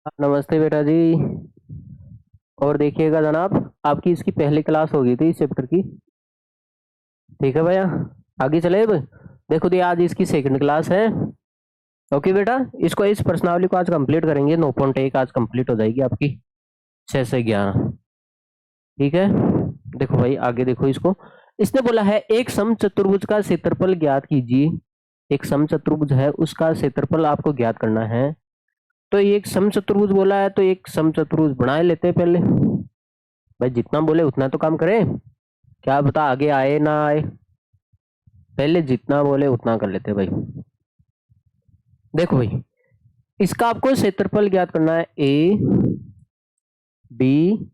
नमस्ते बेटा जी। और देखिएगा जनाब, आपकी इसकी पहली क्लास हो गई थी इस चैप्टर की। ठीक है भैया, आगे चले अब। देखो दी, आज इसकी सेकंड क्लास है। ओके बेटा, इसको इस प्रश्नावली को आज कंप्लीट करेंगे। 9.1 आज कंप्लीट हो जाएगी आपकी, 6 से 11। ठीक है, देखो भाई आगे देखो इसको। इसने बोला है एक समचतुर्भुज का क्षेत्रफल ज्ञात कीजिए। एक समचतुर्भुज है, उसका क्षेत्रफल आपको ज्ञात करना है। तो ये एक समचतुर्भुज बोला है, तो एक समचतुर्भुज बना लेते हैं पहले। भाई जितना बोले उतना तो काम करें, क्या बता आगे आए ना आए। पहले जितना बोले उतना कर लेते भाई। देखो भाई, इसका आपको क्षेत्रफल ज्ञात करना है, ए बी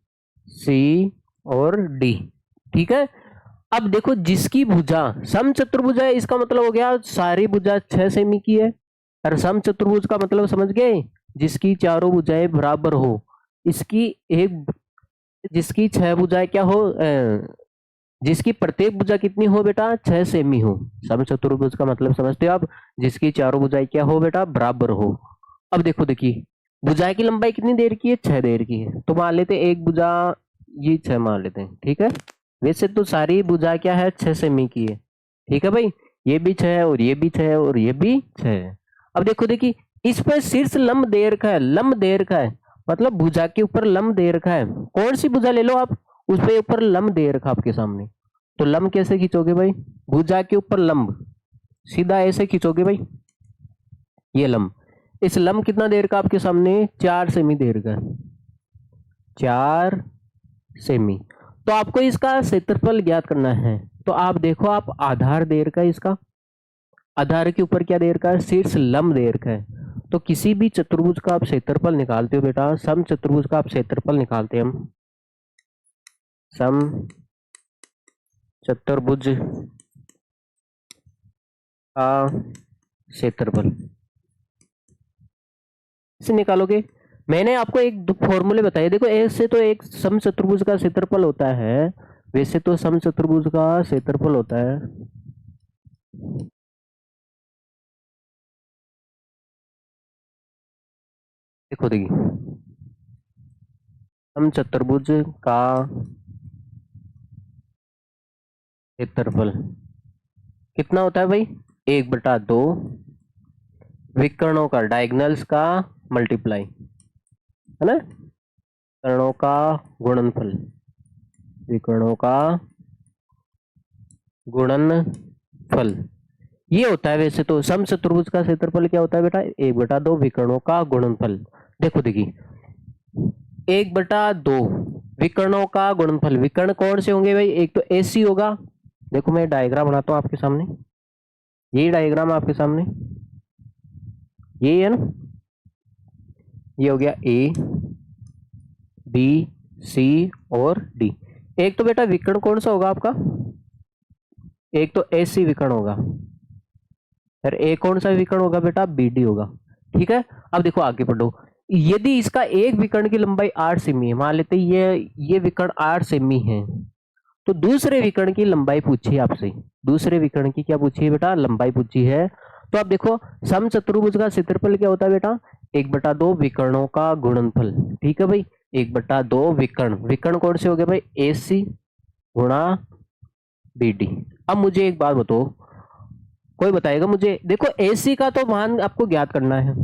सी और डी। ठीक है, अब देखो जिसकी भुजा समचतुर्भुज है, इसका मतलब हो गया सारी भुजा 6 सेमी की है। और समचतुर्भुज का मतलब समझ गए, जिसकी चारों भुजाएं बराबर हो। इसकी एक, जिसकी 6 भुजाएं क्या हो, जिसकी प्रत्येक भुजा कितनी हो बेटा, 6 सेमी हो। समचतुर्भुज का मतलब समझते हो आप, जिसकी चारों भुजाएं क्या हो बेटा, बराबर हो। अब देखो देखिए, भुजाएं की लंबाई कितनी देर की है, 6 देर की है। तो मान लेते हैं एक भुजा, ये 6 मान लेते हैं। ठीक है, वैसे तो सारी भुजा क्या है, 6 सेमी की है। ठीक है भाई, ये भी 6 है और ये भी 6 है और ये भी 6 है। अब देखो देखिए, इस पर शीर्ष लंब दे रखा है, लंब दे रखा है, मतलब भुजा के ऊपर लंब दे रखा है। कौन सी भुजा ले लो आप, उस पे ऊपर लंब दे रखा आपके सामने। तो लंब कैसे खींचोगे भाई, भुजा के ऊपर लंब सीधा ऐसे खींचोगे भाई। ये लंब, इस लंब कितना देर का आपके सामने, 4 सेमी देर का, 4 सेमी। तो आपको इसका क्षेत्रफल ज्ञात करना है। तो आप देखो, आप आधार देर का, इसका आधार के ऊपर क्या देर का है, शीर्ष लंब देर का है। तो किसी भी चतुर्भुज का आप क्षेत्रफल निकालते हो बेटा, सम चतुर्भुज का आप क्षेत्रफल निकालते हैं हम। सम चतुर्भुज का क्षेत्रफल से निकालोगे। मैंने आपको एक फॉर्मूले बताए, देखो ऐसे तो एक समचतुर्भुज का क्षेत्रफल होता है, वैसे तो समचतुर्भुज का क्षेत्रफल होता है, देखो देखिए, समचतुर्भुज का क्षेत्रफल कितना होता है भाई, 1/2 विकर्णों का, डायगोनल्स का मल्टीप्लाई, है ना, विकर्णों का गुणनफल, विकर्णों का गुणनफल ये होता है। वैसे तो समचतुर्भुज का क्षेत्रफल क्या होता है बेटा, 1/2 विकर्णों का गुणनफल। देखो देखिए, 1/2 विकर्णों का गुणनफल, विकर्ण कौन से होंगे भाई, एक तो एसी होगा। देखो मैं डायग्राम बनाता हूं आपके सामने, यही डायग्राम आपके सामने, यही है ना, ये हो गया ए बी सी और डी। एक तो बेटा विकर्ण कौन सा होगा आपका, एक तो एसी विकर्ण होगा, फिर एक कौन सा विकर्ण होगा बेटा, बीडी होगा। ठीक है, अब देखो आगे पढ़ो। यदि इसका एक विकर्ण की लंबाई 8 सेमी है, मान लेते ये विकर्ण 8 सेमी है, तो दूसरे विकर्ण की लंबाई पूछी है आपसे, दूसरे विकर्ण की क्या पूछी है बेटा, लंबाई पूछी है। तो आप देखो, समचतुर्भुज का क्षेत्रफल क्या होता है बेटा, 1/2 विकर्णों का गुणनफल। ठीक है भाई, 1/2 विकर्ण, विकर्ण कौन से हो गए भाई, ए सी गुणा बी डी। अब मुझे एक बात बताओ, कोई बताएगा मुझे, देखो एसी का तो मान आपको ज्ञात करना है,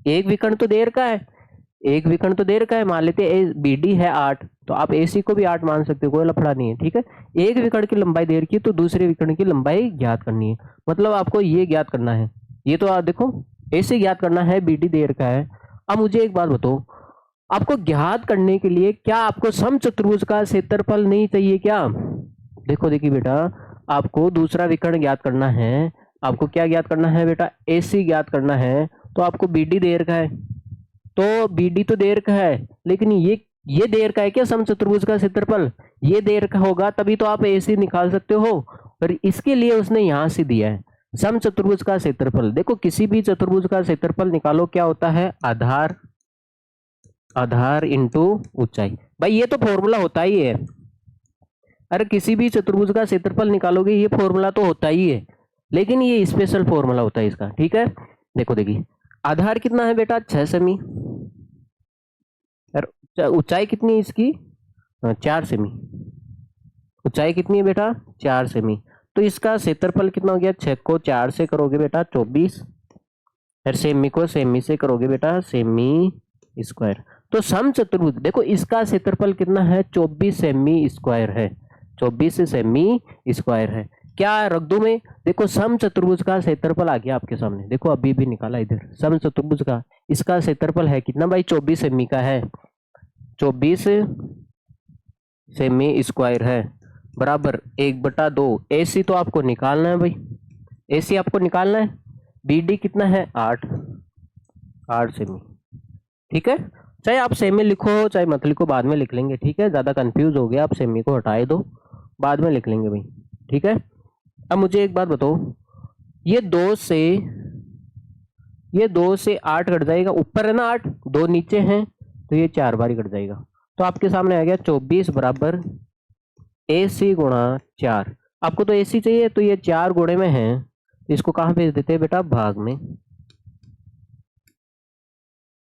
एक विकर्ण तो देर का है, एक विकर्ण तो देर का है, मान लेते हैं बी डी है 8, तो आप एसी को भी 8 मान सकते हो, कोई लफड़ा नहीं है। ठीक है, एक विकर्ण की लंबाई देर की, तो दूसरे विकर्ण की लंबाई ज्ञात करनी है, मतलब आपको ये ज्ञात करना है। ये तो आप देखो, एसी ज्ञात करना है, बी डी देर का है। अब मुझे एक बात बताओ, आपको ज्ञात करने के लिए क्या आपको समचतुर्भुज का क्षेत्रफल नहीं चाहिए क्या। देखो देखिए बेटा, आपको दूसरा विकर्ण ज्ञात करना है, आपको क्या ज्ञात करना है बेटा, एसी ज्ञात करना है। तो आपको बीडी देर का है, तो बीडी तो देर का है, लेकिन ये देर का है क्या समचतुर्भुज का क्षेत्रफल, ये देर का होगा तभी तो आप एसी निकाल सकते हो। और इसके लिए उसने यहां से दिया है समचतुर्भुज का क्षेत्रफल। देखो किसी भी चतुर्भुज का क्षेत्रफल निकालो, क्या होता है, आधार, आधार इंटू ऊंचाई। भाई ये तो फॉर्मूला होता ही है, अरे किसी भी चतुर्भुज का क्षेत्रफल निकालोगे ये फॉर्मूला तो होता ही है, लेकिन ये स्पेशल फॉर्मूला होता है इसका। ठीक है, देखो देखिए, आधार कितना है बेटा, 6 सेमी, यार ऊंचाई कितनी है इसकी? 4 सेमी। ऊंचाई कितनी है बेटा? 4 सेमी। तो इसका क्षेत्रफल कितना हो गया? 6 को 4 से करोगे बेटा 24, फिर सेमी को सेमी से करोगे बेटा सेमी स्क्वायर। तो समचतुर्भुज देखो इसका क्षेत्रफल कितना है? 24 सेमी स्क्वायर है। 24 सेमी स्क्वायर है। क्या रख दूं मैं? देखो समचतुर्भुज का क्षेत्रफल आ गया आपके सामने। देखो अभी भी निकाला इधर समचतुर्भुज का। इसका क्षेत्रफल है कितना भाई? 24 सेमी का है। 24 सेमी स्क्वायर है बराबर 1/2। AC तो आपको निकालना है भाई। AC आपको निकालना है। BD कितना है? 8 सेमी। ठीक है, चाहे आप सेमी लिखो चाहे मत लिखो, बाद में लिख लेंगे। ठीक है, ज्यादा कंफ्यूज हो गया, आप सेमी को हटाए दो, बाद में लिख लेंगे भाई। ठीक है, अब मुझे एक बात बताओ, ये 2 से 8 कट जाएगा। ऊपर है ना 8, 2 नीचे हैं, तो ये 4 बार ही कट जाएगा। तो आपके सामने आ गया 24 बराबर AC गुणा 4। आपको तो AC चाहिए, तो ये 4 गुणे में है, तो इसको कहाँ भेज देते हैं बेटा? भाग में।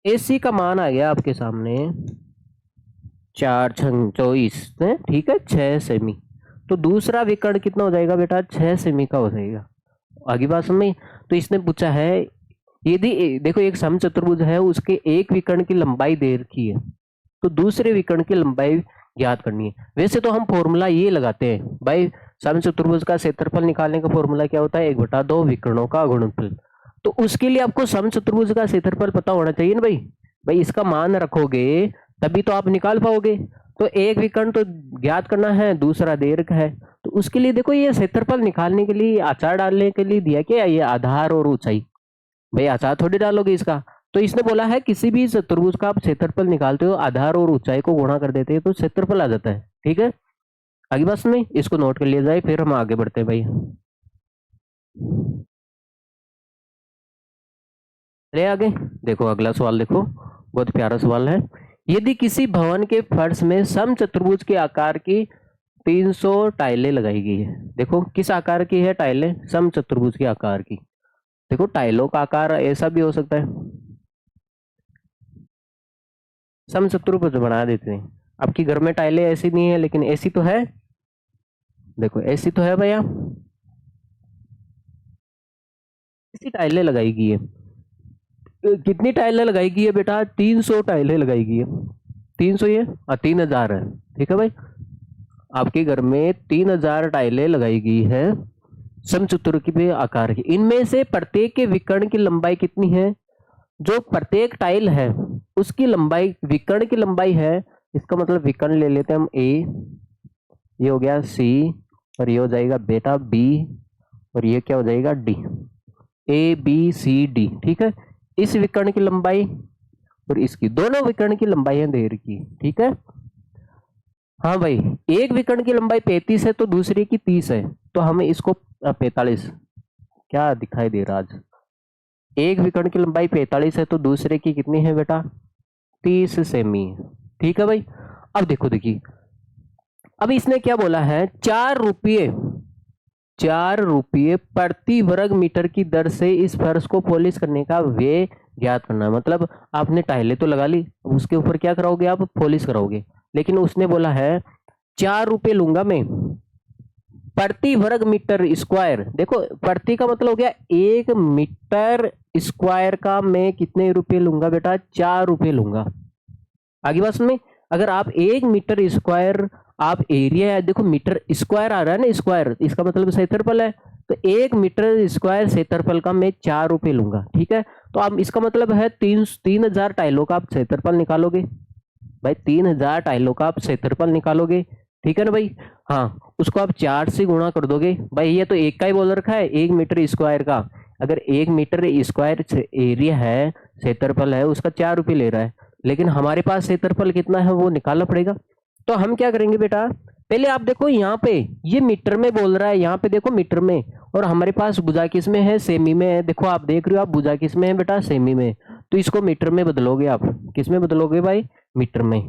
AC का मान आ गया आपके सामने 4 छंग 24 है। ठीक है, 6 सेमी। तो दूसरा विकर्ण कितना हो जाएगा बेटा? 6 सेमी का हो जाएगा। आगे बात समझ में? तो इसने पूछा है यदि देखो एक समचतुर्भुज है, उसके एक विकर्ण की लंबाई दे रखी है, तो दूसरे विकर्ण की लंबाई ज्ञात करनी है। वैसे तो हम फॉर्मूला ये लगाते हैं भाई, समचतुर्भुज का क्षेत्रफल निकालने का फॉर्मूला क्या होता है? 1/2 विकर्णों का गुणनफल। तो उसके लिए आपको समचतुर्भुज का क्षेत्रफल पता होना चाहिए ना भाई। भाई इसका मान रखोगे तभी तो आप निकाल पाओगे। तो एक विकर्ण तो ज्ञात करना है, दूसरा दीर्घ है, तो उसके लिए देखो ये क्षेत्रफल निकालने के लिए आचार डालने के लिए दिया क्या? ये आधार और ऊंचाई। भाई आचार थोड़ी डालोगे इसका। तो इसने बोला है किसी भी चतुर्भुज का आप क्षेत्रफल निकालते हो, आधार और ऊंचाई को गुणा कर देते हैं, तो क्षेत्रफल आ जाता है। ठीक है, आगे बात नहीं, इसको नोट कर लिया जाए, फिर हम आगे बढ़ते हैं भाई। चलिए आगे देखो, अगला सवाल देखो, बहुत प्यारा सवाल है। यदि किसी भवन के फर्श में समचतुर्भुज के आकार की 300 टाइलें लगाई गई है। देखो किस आकार की है टाइलें? समचतुर्भुज के आकार की। देखो टाइलों का आकार ऐसा भी हो सकता है, समचतुर्भुज बना देते हैं। आपकी घर में टाइलें ऐसी नहीं है, लेकिन ऐसी तो है। देखो ऐसी तो है भैया, ऐसी टाइलें लगाई गई है। कितनी टाइलें लगाई गई है बेटा? 300 टाइलें लगाई गई है। 300 ये 3000 है। ठीक है भाई, आपके घर में 3000 टाइलें लगाई गई है समचतुर्भुज के आकार की। इनमें से प्रत्येक के विकर्ण की लंबाई कितनी है? जो प्रत्येक टाइल है उसकी लंबाई, विकर्ण की लंबाई है, इसका मतलब विकर्ण ले लेते हैं हम A, ये हो गया C, और ये हो जाएगा बेटा B, और ये क्या हो जाएगा? D। ABCD। ठीक है, इस विकर्ण की लंबाई और इसकी, दोनों विकर्ण की लंबाई है देर की। ठीक है, हाँ भाई, एक विकर्ण की लंबाई 35 है तो दूसरे की 30 है, तो हमें इसको 45 क्या दिखाई दे रहा आज? एक विकर्ण की लंबाई 45 है तो दूसरे की कितनी है बेटा? 30 सेमी। ठीक है भाई, अब देखो देखिए, अब इसने क्या बोला है? 4 रुपये प्रति वर्ग मीटर की दर से इस फर्श को पॉलिश करने का व्यय ज्ञात करना है। मतलब आपने टाइलें तो लगा ली, उसके ऊपर क्या कराओगे? आप पॉलिश कराओगे। लेकिन उसने बोला है 4 रुपये लूंगा मैं प्रति वर्ग मीटर स्क्वायर। देखो प्रति का मतलब हो गया 1 मीटर स्क्वायर का मैं कितने रुपए लूंगा बेटा? 4 रुपये लूंगा। आगे बात में, अगर आप 1 मीटर स्क्वायर आप एरिया है, देखो मीटर स्क्वायर आ रहा है ना, स्क्वायर इसका मतलब क्षेत्रफल है, तो 1 मीटर स्क्वायर क्षेत्रफल का मैं 4 रुपये लूंगा। ठीक है, तो आप इसका मतलब है 3000 टाइलों का आप क्षेत्रफल निकालोगे भाई, 3000 टाइलों का आप क्षेत्रफल निकालोगे। ठीक है ना भाई? हाँ, उसको आप 4 से गुणा कर दोगे भाई, ये तो एक का ही बोल रखा है 1 मीटर स्क्वायर का। अगर 1 मीटर स्क्वायर एरिया है, क्षेत्रफल है, उसका 4 रुपये ले रहा है, लेकिन हमारे पास क्षेत्रफल कितना है वो निकालना पड़ेगा। तो हम क्या करेंगे बेटा? पहले आप देखो यहाँ पे ये मीटर में बोल रहा है, यहाँ पे देखो मीटर में, और हमारे पास भुजा किस में है? सेमी में है। देखो आप देख रहे हो, आप भुजा किस में है बेटा? सेमी में। तो इसको मीटर में बदलोगे आप। किस में बदलोगे भाई? मीटर में।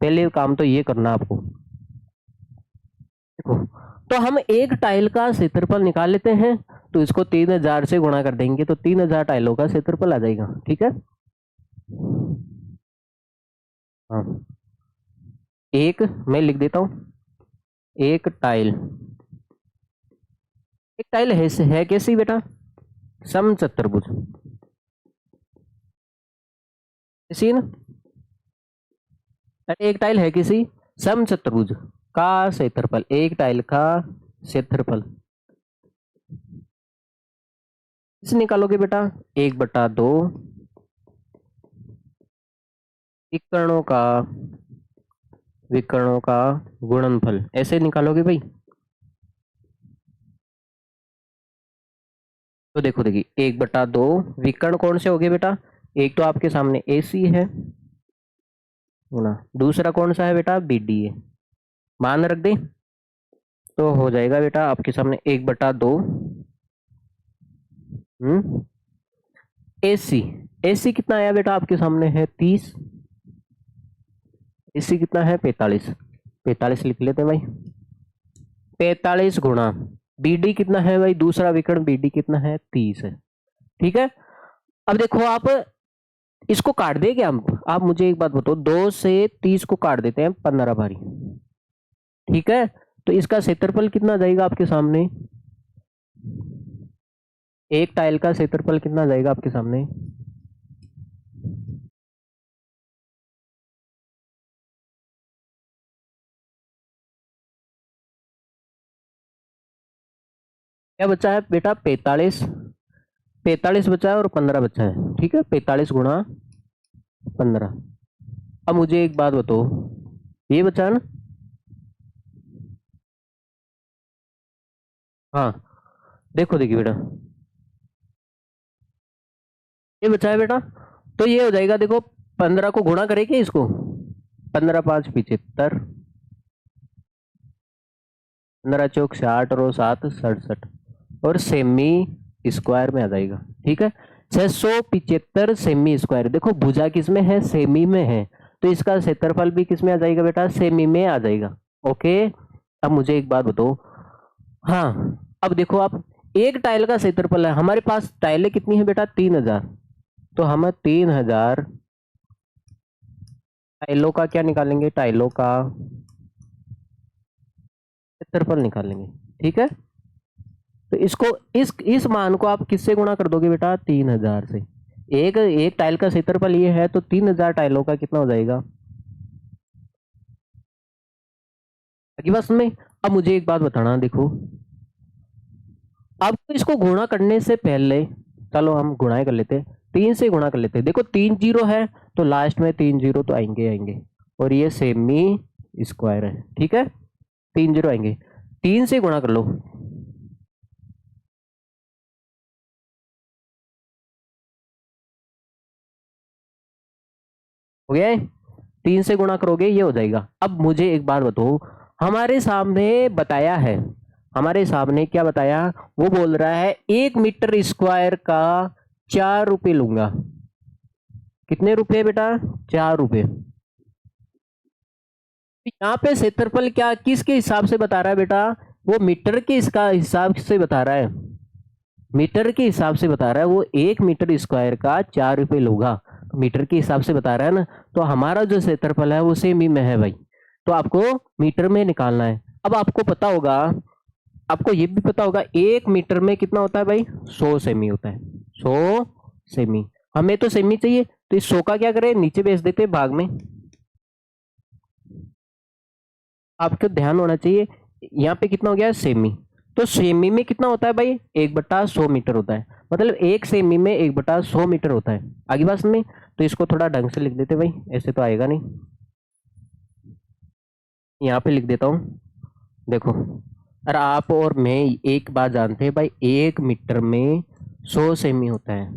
पहले काम तो ये करना आपको। देखो, तो हम एक टाइल का क्षेत्रफल निकाल लेते हैं, तो इसको 3000 से गुणा कर देंगे, तो 3000 टाइलों का क्षेत्रफल आ जाएगा। ठीक है, हाँ, एक मैं लिख देता हूँ, एक टाइल, एक टाइल है कैसी बेटा, समचतुर्भुज, ऐसी है ना। अरे एक टाइल है किसी समचतुर्भुज का क्षेत्रफल, एक टाइल का क्षेत्रफल इसे निकालोगे बेटा, 1/2 विकर्णों का, विकर्णों का गुणनफल, ऐसे निकालोगे भाई। तो देखो देखिए 1/2 विकर्ण कौन से हो गए बेटा, एक तो आपके सामने AC है ना, दूसरा कौन सा है बेटा, BD है, मान रख दे तो हो जाएगा बेटा आपके सामने 1/2 AC, AC कितना आया बेटा आपके सामने है 30, AC कितना है 45, 45 लिख लेते हैं भाई, 45 गुणा BD कितना है भाई, दूसरा विकर्ण BD कितना है 30 है, ठीक है। अब देखो आप इसको काट देंगे हम, आप मुझे एक बात बताओ, 2 से 30 को काट देते हैं 15 बारी, ठीक है। तो इसका क्षेत्रफल कितना जाएगा आपके सामने, एक टाइल का क्षेत्रफल कितना जाएगा आपके सामने, क्या बचा है बेटा 45, 45 बचा है और 15 बचा है, ठीक है, 45 गुणा 15। अब मुझे एक बात बताओ, ये बचा है ना, हाँ देखो देखिए बेटा, ये बचा है बेटा, तो ये हो जाएगा देखो, 15 को गुणा करेंगे इसको, 15 5 75, 15 चौक 60 और 7 67, और सेमी स्क्वायर में आ जाएगा, ठीक है। 675 सेमी स्क्वायर, देखो भुजा किस में है, सेमी में है, तो इसका क्षेत्रफल भी किस में आ जाएगा बेटा, सेमी में आ जाएगा, ओके। अब मुझे एक बात बताओ, हाँ अब देखो आप, एक टाइल का क्षेत्रफल है हमारे पास, टाइलें कितनी है बेटा 3000, तो हम 3000 टाइलों का क्या निकालेंगे, टाइलों का क्षेत्रफल निकालेंगे, ठीक है। तो इसको, इस मान को आप किससे गुणा कर दोगे बेटा, 3000 से, एक एक टाइल का क्षेत्रफल ये है, तो 3000 टाइलों का कितना हो जाएगा, बाकी बस में। अब मुझे एक बात बताना, देखो अब इसको गुणा करने से पहले, चलो हम गुणाएं कर लेते हैं, 3 से गुणा कर लेते हैं, देखो 3 जीरो है तो लास्ट में 3 जीरो तो आएंगे आएंगे, और ये सेमी स्क्वायर है, ठीक है, 3 जीरो आएंगे, 3 से गुणा कर लो, हो गया है, 3 से गुणा करोगे ये हो जाएगा। अब मुझे एक बात बताओ, हमारे सामने बताया है, हमारे सामने क्या बताया, वो बोल रहा है 1 मीटर स्क्वायर का 4 रुपए लूंगा, कितने रुपए बेटा, 4 रुपए। यहाँ पे क्षेत्रफल क्या किसके हिसाब से बता रहा है बेटा, वो मीटर के इसका हिसाब से बता रहा है, मीटर के हिसाब से बता रहा है, वो 1 मीटर स्क्वायर का 4 रुपए लूंगा, मीटर के हिसाब से बता रहा है ना, तो हमारा जो क्षेत्रफल है वो सेमी में है भाई, तो आपको मीटर में निकालना है। अब आपको पता होगा, आपको ये भी पता होगा 1 मीटर में कितना होता है भाई, 100 सेमी होता है, 100 सेमी, हमें तो सेमी चाहिए, तो इस 100 का क्या करें, नीचे भेज देते भाग में, आपको ध्यान होना चाहिए, यहाँ पे कितना हो गया सेमी, तो सेमी में कितना होता है भाई, 1/100 मीटर होता है, मतलब एक सेमी में 1/100 मीटर होता है, आगे बात में। तो इसको थोड़ा ढंग से लिख देते भाई, ऐसे तो आएगा नहीं, यहाँ पे लिख देता हूँ, देखो, अरे आप और मैं एक बात जानते हैं भाई, 1 मीटर में 100 सेमी होता है,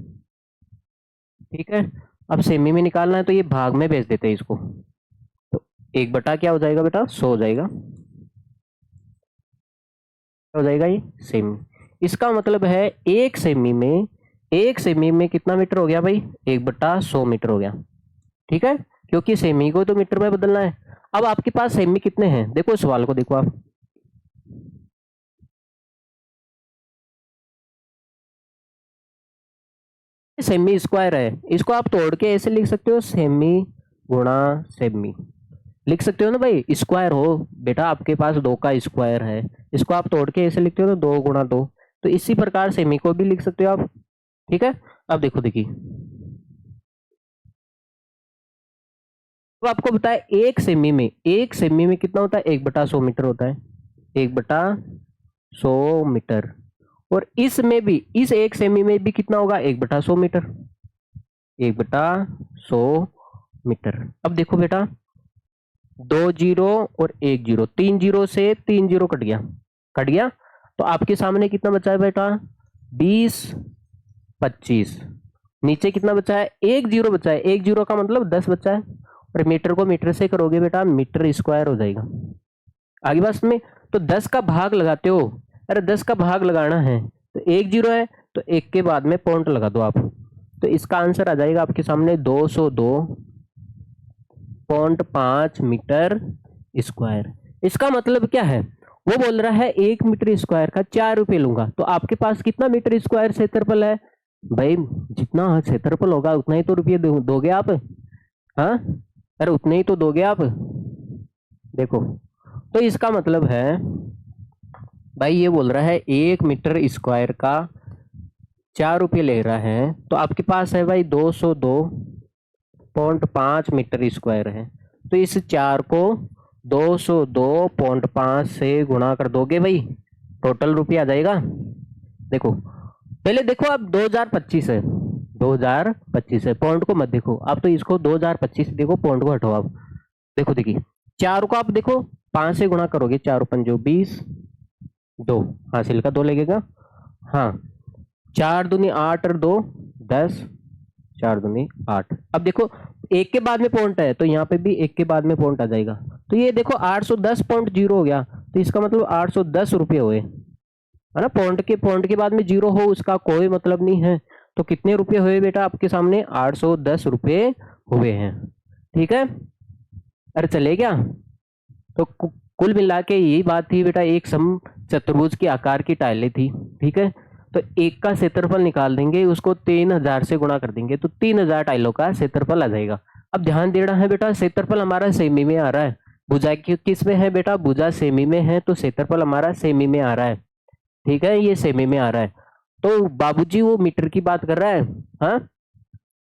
ठीक है। अब सेमी में निकालना है तो ये भाग में भेज देते हैं इसको, तो 1 बटा क्या हो जाएगा बेटा, 100 हो जाएगा, हो जाएगा ये सेमी, इसका मतलब है एक सेमी में कितना मीटर हो गया भाई, 1/100 मीटर हो गया, ठीक है, क्योंकि सेमी को तो मीटर में बदलना है। अब आपके पास सेमी कितने हैं, देखो सवाल को देखो आप, सेमी स्क्वायर है, इसको आप तोड़ के ऐसे लिख सकते हो, सेमी गुणा सेमी लिख सकते हो ना भाई। स्क्वायर हो बेटा, आपके पास 2 का स्क्वायर है, इसको आप तोड़ के ऐसे लिखते हो तो 2 गुणा 2। तो इसी प्रकार सेमी को भी लिख सकते हो आप। ठीक है, अब देखो देखिए, तो आपको बताया एक सेमी में कितना होता है, 1/100 मीटर होता है, 1/100 मीटर। और इसमें भी, इस एक सेमी में भी कितना होगा, 1/100 मीटर, 1/100 मीटर। अब देखो बेटा, 2 जीरो और 1 जीरो, 3 जीरो से 3 जीरो कट गया। तो आपके सामने कितना बचा है बेटा, 20, 25। नीचे कितना बचा है, 1 जीरो बचा है, 1 जीरो का मतलब 10 बचा है। और मीटर को मीटर से करोगे बेटा, मीटर स्क्वायर हो जाएगा। आगे बात में, तो 10 का भाग लगाते हो, अरे 10 का भाग लगाना है तो 1 जीरो है तो 1 के बाद में पॉइंट लगा दो आप। तो इसका आंसर आ जाएगा आपके सामने 202.5 मीटर स्क्वायर। इसका मतलब क्या है, वो बोल रहा है 1 मीटर स्क्वायर का 4 रुपये लूंगा। तो आपके पास कितना मीटर स्क्वायर क्षेत्रफल है भाई, जितना क्षेत्रफल होगा उतना ही तो रुपये दोगे आप। हाँ, अरे उतने ही तो दोगे आप। देखो, तो इसका मतलब है भाई, ये बोल रहा है 1 मीटर स्क्वायर का 4 रुपये ले रहा है। तो आपके पास है भाई 202.5 मीटर स्क्वायर है। तो इस 4 को 202.5 से गुणा कर दोगे भाई, टोटल रुपया आ जाएगा। देखो पहले देखो, अब 2025 है, 2025 है, पॉइंट को मत देखो आप, तो इसको 2025 देखो, पॉइंट को हटाओ आप। देखो देखिए, 4 को आप देखो 5 से गुणा करोगे, 4 पंजो 20, 2 हासिल का 2 लगेगा। हाँ, 4 दूनी 8 और 2 10, 4 दूनी 8। अब देखो, 1 के बाद में पॉइंट है तो यहाँ पे भी 1 के बाद में पॉइंट आ जाएगा। तो ये देखो 810.0 हो गया, तो इसका मतलब 810 रुपये हुए, है ना। पॉइंट के बाद में जीरो हो उसका कोई मतलब नहीं है। तो कितने रुपए हुए बेटा आपके सामने, 810 रुपये हुए हैं। ठीक है, अरे चले क्या। तो कुल मिला के यही बात थी बेटा, एक सम चतुर्भुज के आकार की टाइलें थी। ठीक है, तो एक का क्षेत्रफल निकाल देंगे, उसको 3000 से गुणा कर देंगे तो 3000 टाइलों का क्षेत्रफल आ जाएगा। अब ध्यान देना है बेटा, क्षेत्रफल हमारा सेमी में आ रहा है, भुजा किस में है बेटा, भुजा सेमी में है, तो क्षेत्रफल हमारा सेमी में आ रहा है। ठीक है, ये सेमी में आ रहा है। तो बाबूजी वो मीटर की बात कर रहा है, हाँ,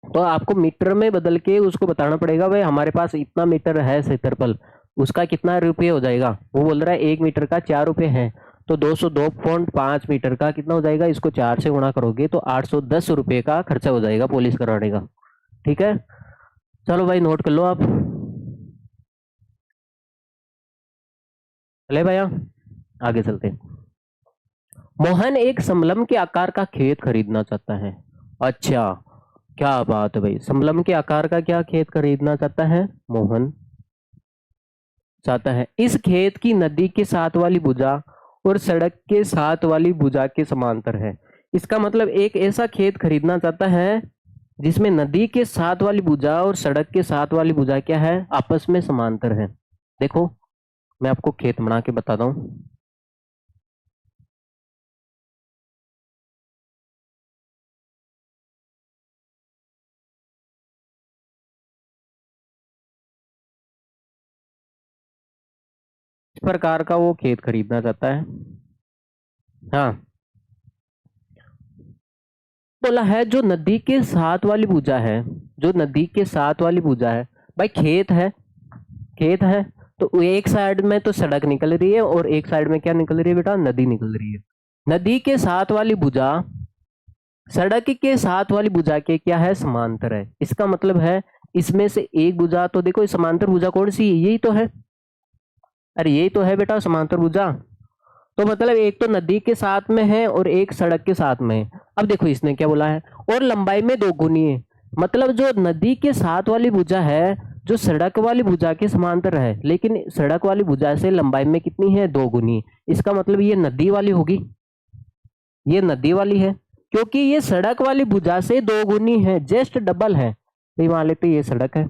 तो आपको मीटर में बदल के उसको बताना पड़ेगा, भाई हमारे पास इतना मीटर है क्षेत्रफल, उसका कितना रुपये हो जाएगा। वो बोल रहा है 1 मीटर का 4 रुपये है, तो 202.5 मीटर का कितना हो जाएगा, इसको 4 से गुणा करोगे तो 810 रुपये का खर्चा हो जाएगा पॉलिश करवाने का। ठीक है, चलो भाई नोट कर लो आप। चले भैया आगे चलते हैं। मोहन एक समलम के आकार का खेत खरीदना चाहता है। अच्छा, क्या बात है भाई, समलम के आकार का क्या खेत खरीदना चाहता है मोहन, चाहता है। इस खेत की नदी के साथ वाली भुजा और सड़क के साथ वाली भुजा के समांतर है। इसका मतलब एक ऐसा खेत खरीदना चाहता है जिसमें नदी के साथ वाली भुजा और सड़क के साथ वाली भुजा क्या है, आपस में समांतर है। देखो मैं आपको खेत बना के बताता हूं। इस प्रकार का वो खेत खरीदना चाहता है। हाँ, बोला है जो नदी के साथ वाली भुजा है, जो नदी के साथ वाली भुजा है, भाई खेत है, खेत है, तो एक साइड में तो सड़क निकल रही है और एक साइड में क्या निकल रही है बेटा, नदी निकल रही है। नदी के साथ वाली भुजा सड़क के साथ वाली भुजा के क्या है, समांतर है। इसका मतलब है इसमें से एक भुजा, तो देखो समांतर भुजा कौन सी है, यही तो है, अरे यही तो है बेटा समांतर भुजा। तो मतलब एक तो नदी के साथ में है और एक सड़क के साथ में है। अब देखो इसने क्या बोला है, और लंबाई में दोगुनी है। मतलब जो नदी के साथ वाली भुजा है जो सड़क वाली भुजा के समांतर है, लेकिन सड़क वाली भुजा से लंबाई में कितनी है, दोगुनी। इसका मतलब ये नदी वाली होगी, ये नदी वाली है, क्योंकि ये सड़क वाली भुजा से दोगुनी है, जस्ट डबल है। तो मान लेते ये सड़क है,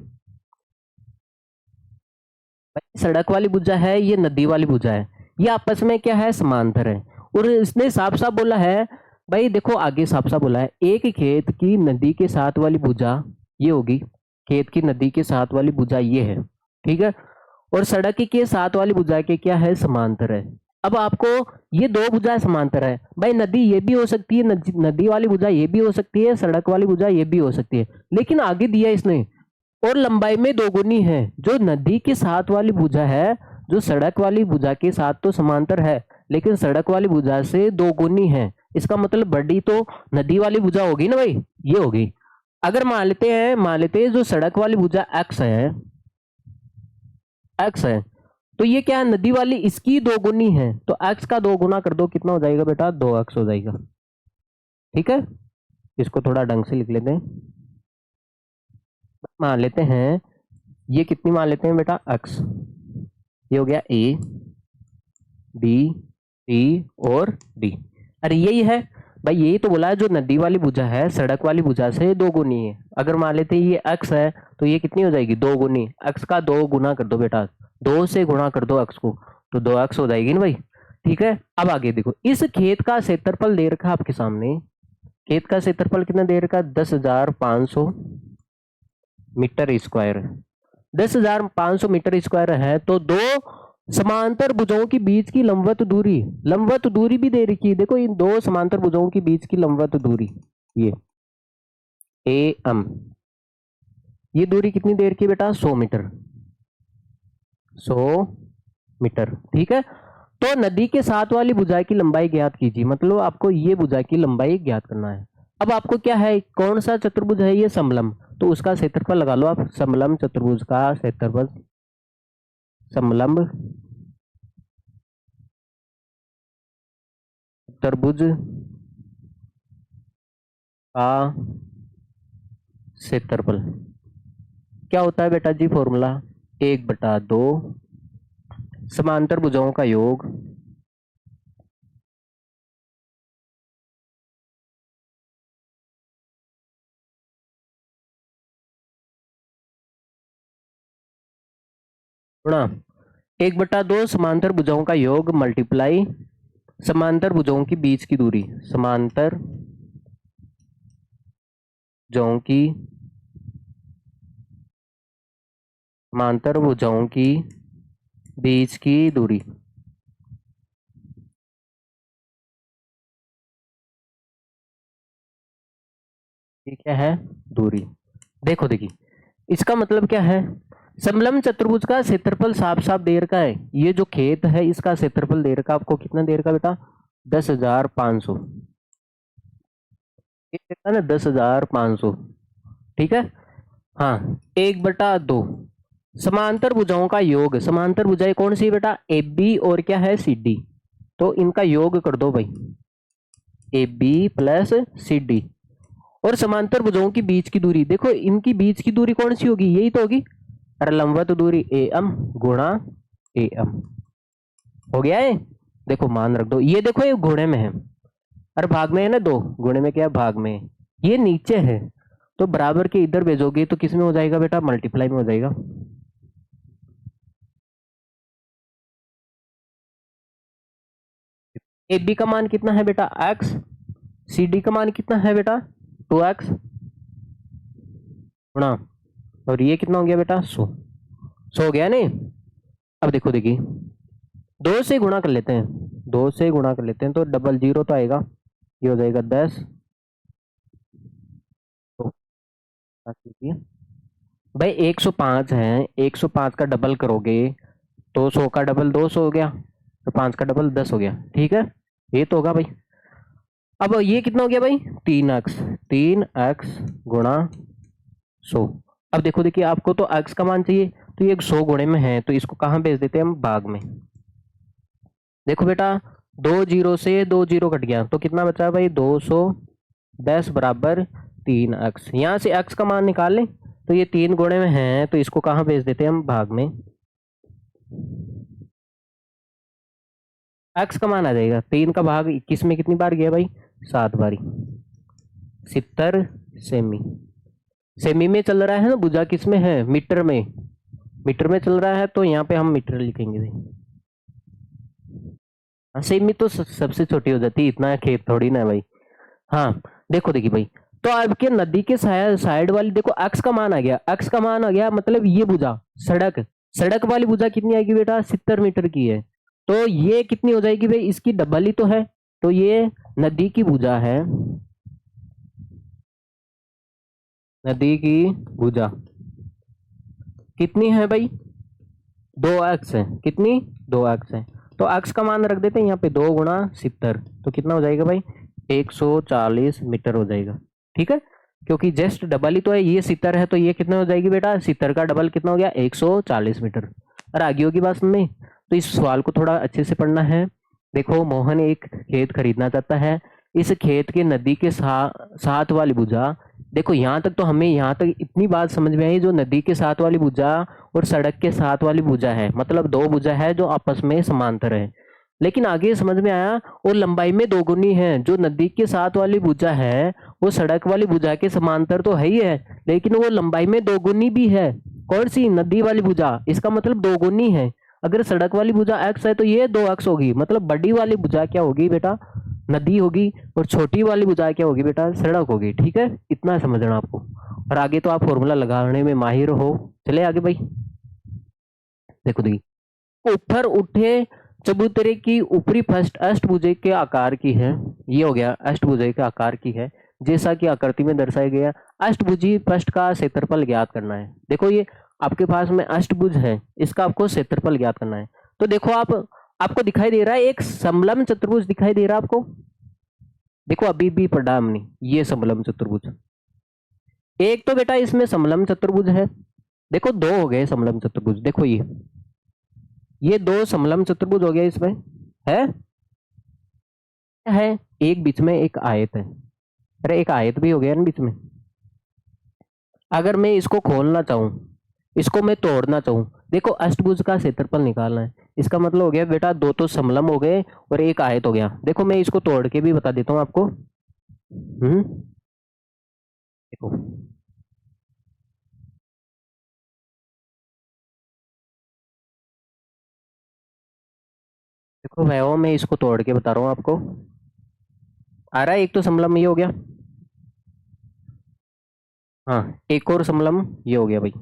सड़क वाली भुजा है, ये नदी वाली भुजा है, ये आपस में क्या है, समांतर है। और इसने साफ साफ बोला है भाई, देखो आगे साफ साफ बोला है, एक खेत की नदी के साथ वाली भुजा ये होगी, खेत की नदी के साथ वाली भुजा ये है, ठीक है, और सड़क के साथ वाली भुजा के क्या है, समांतर है। अब आपको ये दो भुजाएं समांतर है भाई, नदी ये भी हो सकती है, नदी वाली भुजा ये भी हो सकती है, सड़क वाली भुजा ये भी हो सकती है, लेकिन आगे दिया इसने और लंबाई में दोगुनी है। जो नदी के साथ वाली भुजा है, जो सड़क वाली भुजा के साथ तो समांतर है, लेकिन सड़क वाली भुजा से दोगुनी है। इसका मतलब बड़ी तो नदी वाली भुजा होगी ना भाई, ये होगी। अगर मान लेते हैं जो सड़क वाली भुजा एक्स है, एक्स है, तो ये क्या है, नदी वाली इसकी दोगुनी है, तो एक्स का दो गुना कर दो, कितना हो जाएगा बेटा, 2x हो जाएगा। ठीक है, इसको थोड़ा ढंग से लिख लेते हैं। मान लेते हैं ये कितनी मान लेते हैं बेटा, x, ये हो गया a b c और d। अरे यही है भाई, यही तो बोला है, जो नदी वाली भुजा है सड़क वाली भुजा से दो गुनी है। अगर मान लेते हैं ये x है, तो ये कितनी हो जाएगी, दो गुनी, x का दो गुना कर दो बेटा, 2 से गुणा कर दो x को, तो 2x हो जाएगी ना भाई। ठीक है, अब आगे देखो, इस खेत का क्षेत्रफल दे रखा आपके सामने, खेत का क्षेत्रफल कितना दे रखा, 10,500 मीटर स्क्वायर। 10,500 मीटर स्क्वायर है, तो दो समांतर भुजाओं के बीच की लंबवत दूरी भी दे रखी है। देखो इन दो समांतर भुजाओं के बीच की लंबवत दूरी, ये AM, ये दूरी कितनी दे रखी है बेटा, 100 मीटर, 100 मीटर। ठीक है, तो नदी के साथ वाली भुजा की लंबाई ज्ञात कीजिए, मतलब आपको ये भुजा की लंबाई ज्ञात करना है। अब आपको क्या है, कौन सा चतुर्भुज है ये, समलंब, तो उसका क्षेत्रफल लगा लो आप, समलंब चतुर्भुज का क्षेत्रफल, समलंब चतुर्भुज का क्षेत्रफल क्या होता है बेटा जी, फॉर्मूला 1/2 समांतर भुजाओं का योग गुणा 1/2 समांतर भुजाओं का योग मल्टीप्लाई समांतर भुजाओं के बीच की दूरी, समांतर भुजाओं की, समांतर भुजाओं की बीच की दूरी। ये क्या है, दूरी। देखो देखिए, इसका मतलब क्या है, समलंब चतुर्भुज का क्षेत्रफल साफ साफ दे रखा है। ये जो खेत है इसका क्षेत्रफल दे रखा आपको, कितना दे रखा बेटा, 10,500, देखा ना, 10,500। ठीक है, हाँ, 1/2 समांतर भुजाओं का योग, समांतर भुजाएं कौन सी बेटा, AB और क्या है, CD, तो इनका योग कर दो भाई, AB प्लस CD। और समांतर भुजाओं की बीच की दूरी, देखो इनकी बीच की दूरी कौन सी होगी, यही तो होगी, और लंबवत दूरी AM गुणा AM। हो गया है, देखो मान रख दो, ये देखो ये गुणे में है, और भाग में है ना, दो गुणे में क्या है, भाग में, ये नीचे है, तो बराबर के इधर भेजोगे तो किस में हो जाएगा बेटा, मल्टीप्लाई में हो जाएगा। AB का मान कितना है बेटा, x, CD का मान कितना है बेटा, 2x गुणा, और ये कितना हो गया बेटा, 100 हो गया नहीं। अब देखो देखिए, 2 से गुणा कर लेते हैं, 2 से गुणा कर लेते हैं, तो डबल जीरो तो आएगा, ये हो जाएगा 10, तो भाई 105 है, 105 का डबल करोगे तो 100 का डबल 200 हो गया, तो 5 का डबल 10 हो गया। ठीक है, ये तो होगा भाई। अब ये कितना हो गया भाई, 3x गुणा 100। अब देखो देखिए, आपको तो x का मान चाहिए, तो ये 100 गुणे में है, तो इसको कहाँ भेज देते हैं हम, भाग में। देखो बेटा, 2 जीरो से 2 जीरो कट गया, तो कितना बचा भाई, 210 बराबर 3x। यहाँ से x का मान निकाल लें, तो ये 3 गुणे में है, तो इसको कहाँ भेज देते हैं हम, भाग में। x का मान आ जाएगा, 3 का भाग 21 में कितनी बार गया भाई, 7 बारी, 70 सेमी। सेमी में चल रहा है ना भुजा, किस में है, मीटर में, मीटर में चल रहा है, तो यहाँ पे हम मीटर लिखेंगे भाई। सेमी तो सबसे छोटी हो जाती है, इतना खेत थोड़ी ना है भाई। हाँ, देखो देखिए भाई, तो आपके नदी के साइड वाली देखो एक्स का मान आ गया, एक्स का मान आ गया मतलब ये भुजा सड़क, सड़क वाली भुजा कितनी आएगी बेटा 70 मीटर की है। तो ये कितनी हो जाएगी भाई, इसकी डबल ही तो है। तो ये नदी की भुजा है, नदी की भुजा कितनी है भाई 2x है, कितनी 2x है। तो x का मान रख देते हैं यहाँ पे 2 गुणा 70, तो कितना हो जाएगा भाई 140 मीटर हो जाएगा। ठीक है, क्योंकि जस्ट डबल ही तो है, ये 70 है तो ये कितना हो जाएगी बेटा 70 का डबल कितना हो गया 140 मीटर। और आगे होगी बात में, तो इस सवाल को थोड़ा अच्छे से पढ़ना है। देखो मोहन एक खेत खरीदना चाहता है, इस खेत के नदी के साथ वाली भुजा, देखो यहाँ तक तो हमें यहाँ तक इतनी बात समझ में आई, जो नदी के साथ वाली भुजा और सड़क के साथ वाली भुजा है मतलब दो भुजा है जो आपस में समांतर है। लेकिन आगे समझ में आया वो लंबाई में दोगुनी है, जो नदी के साथ वाली भुजा है वो सड़क वाली भुजा के समांतर तो है ही है, लेकिन वो लंबाई में दोगुनी भी है। कौन सी, नदी वाली भुजा, इसका मतलब दोगुनी है। अगर सड़क वाली भुजा x है तो ये 2x होगी, मतलब बड़ी वाली भुजा क्या होगी बेटा नदी होगी, और छोटी वाली भुजा क्या होगी बेटा सड़क होगी। ठीक है, इतना समझना आपको, और आगे तो आप फॉर्मूला लगाने में माहिर हो। चले आगे भाई, देखो देखिए ऊपर उठे चबूतरे की ऊपरी फर्स्ट अष्टभुज के आकार की है, ये हो गया अष्टभुज के आकार की है जैसा कि आकृति में दर्शाया गया। अष्टभुजी पृष्ठ का क्षेत्रफल ज्ञात करना है। देखो ये आपके पास में अष्टभुज है, इसका आपको क्षेत्रफल ज्ञात करना है। तो देखो आपको दिखाई दे रहा है एक समलंब चतुर्भुज दिखाई दे रहा है आपको, देखो अभी भी पढ़ा हमने, ये समलंब चतुर्भुज, एक तो बेटा इसमें समलंब चतुर्भुज है, देखो दो हो गए समलंब चतुर्भुज, देखो ये दो समलंब चतुर्भुज हो गया इसमें है एक बीच में एक आयत है, अरे एक आयत भी हो गया ना बीच में। अगर मैं इसको खोलना चाहूं, इसको मैं तोड़ना चाहूं, देखो अष्टभुज का क्षेत्रफल निकालना है, इसका मतलब हो गया बेटा दो तो समलंब हो गए और एक आयत हो गया। देखो मैं इसको तोड़ के भी बता देता हूं आपको। देखो देखो वैभव मैं इसको तोड़ के बता रहा हूं आपको, आ रहा है एक तो समलंब ये हो गया, हाँ एक और समलंब ये हो गया भाई।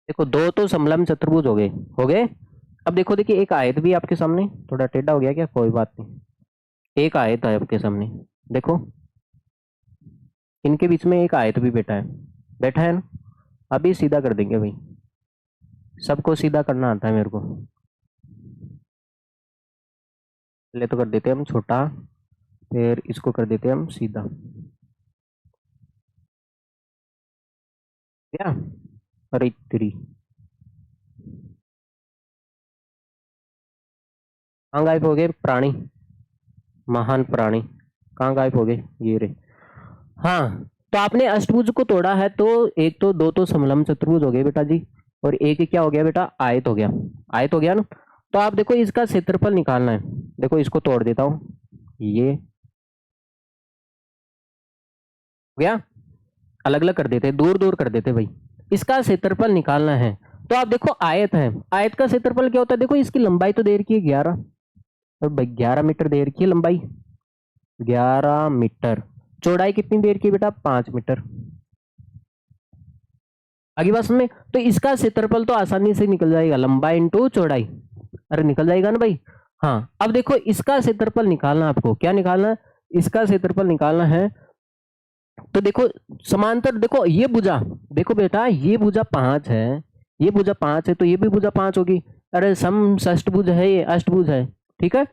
देखो दो तो समलंब चतुर्भुज हो गए, हो गए। अब देखो देखिए एक आयत भी आपके सामने, थोड़ा टेढ़ा हो गया क्या, कोई बात नहीं, एक आयत है आपके सामने, देखो इनके बीच में एक आयत भी बैठा है ना। अभी सीधा कर देंगे भाई, सबको सीधा करना आता है मेरे को। पहले तो कर देते हैं हम छोटा, फिर इसको कर देते हैं हम सीधा, क्या अरे तेरी कहाँ गायब हो गए प्राणी, महान प्राणी कहाँ गायब हो गए, ये रे। हाँ तो आपने अष्टभुज को तोड़ा है, तो एक तो दो तो समलंब चतुर्भुज हो गए बेटा जी, और एक क्या हो गया बेटा आयत हो गया, आयत हो गया ना। तो आप देखो इसका क्षेत्रफल निकालना है, देखो इसको तोड़ देता हूँ, ये हो गया, अलग अलग कर देते, दूर दूर कर देते भाई, इसका क्षेत्रफल निकालना है। तो आप देखो आयत है, आयत का क्षेत्रफल क्या होता है, देखो इसकी लंबाई तो दे रखी है 11, और भाई 11 मीटर दे रखी है लंबाई, 11 मीटर, चौड़ाई कितनी दे रखी है बेटा 5 मीटर। आगे बात में, तो इसका क्षेत्रफल तो आसानी से निकल जाएगा, लंबाई इंटू चौड़ाई, अरे निकल जाएगा ना भाई। हाँ अब देखो इसका क्षेत्रफल निकालना, आपको क्या निकालना है, इसका क्षेत्रफल निकालना है। तो देखो समांतर, देखो ये भुजा, देखो बेटा ये भुजा 5 है, ये भुजा 5 है, तो ये भी भुजा 5 होगी। अरे सम षष्टभुज है, ये अष्टभुज है, ठीक है।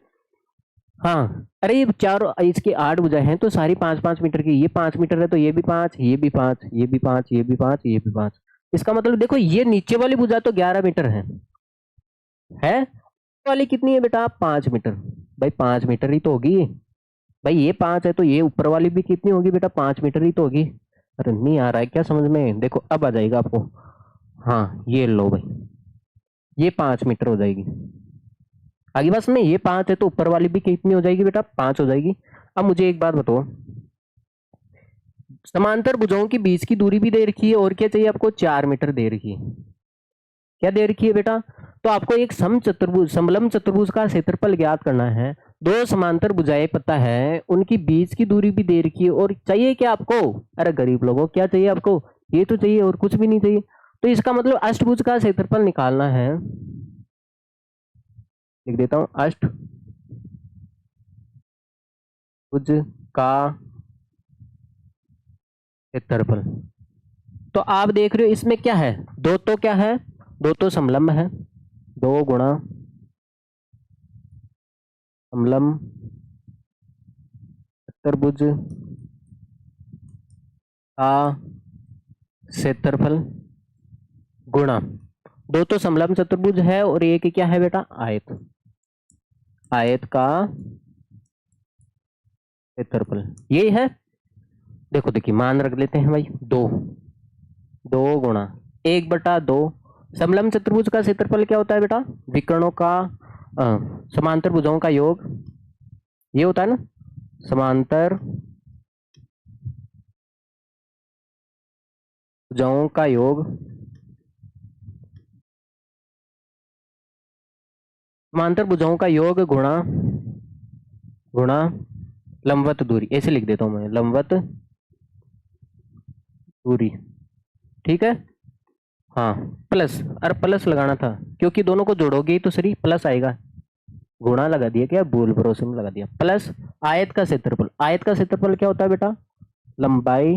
हाँ अरे ये चारों इसके 8 भुजा हैं, तो सारी 5-5 मीटर की, ये 5 मीटर है तो ये भी 5, ये भी 5, ये भी 5, ये भी 5, ये भी 5। इसका मतलब देखो ये नीचे वाली भुजा तो 11 मीटर है वाली कितनी है बेटा 5 मीटर, भाई 5 मीटर ही तो होगी, भाई ये 5 है तो ये ऊपर वाली भी कितनी होगी बेटा 5 मीटर ही तो होगी। अरे नहीं आ रहा है क्या समझ में, देखो अब आ जाएगा आपको, हाँ ये लो भाई, ये 5 मीटर हो जाएगी। आगे बस में ये 5 है तो ऊपर वाली भी कितनी हो जाएगी बेटा 5 हो जाएगी। अब मुझे एक बात बताओ, समांतर भुजाओं के बीच की दूरी भी दे रखी है और क्या चाहिए आपको, 4 मीटर दे रखी है। क्या दे रखी है बेटा, तो आपको एक समलंब चतुर्भुज का क्षेत्रफल ज्ञात करना है। दो समांतर भुजाएं पता है, उनकी बीच की दूरी भी दे रखी है और चाहिए क्या आपको, अरे गरीब लोगों क्या चाहिए आपको, ये तो चाहिए और कुछ भी नहीं चाहिए। तो इसका मतलब अष्टभुज का क्षेत्रफल निकालना है, लिख देता हूं, अष्टभुज का क्षेत्रफल। तो आप देख रहे हो इसमें क्या है, दो तो क्या है, दो तो समलंब है, 2 गुणा समलंब चतुर्भुज का क्षेत्रफल गुणा, दो तो समलंब चतुर्भुज है और एक क्या है बेटा, आयत, आयत का क्षेत्रफल ये है। देखो देखिए मान रख लेते हैं भाई, 2 गुणा 1/2। समलंब चतुर्भुज का क्षेत्रफल क्या होता है बेटा, विकर्णों का समांतर भुजाओं का योग, ये होता है ना, समांतर भुजाओं का योग, समांतर भुजाओं का योग गुणा लंबवत दूरी, ऐसे लिख देता हूं मैं, लंबवत दूरी, ठीक है। हाँ प्लस, अरे प्लस लगाना था क्योंकि दोनों को जोड़ोगे तो सही प्लस आएगा, गुणा लगा दिया, क्या भूल भरोसे में लगा दिया, प्लस आयत का क्षेत्रफल। आयत का क्षेत्रफल क्या होता है बेटा, लंबाई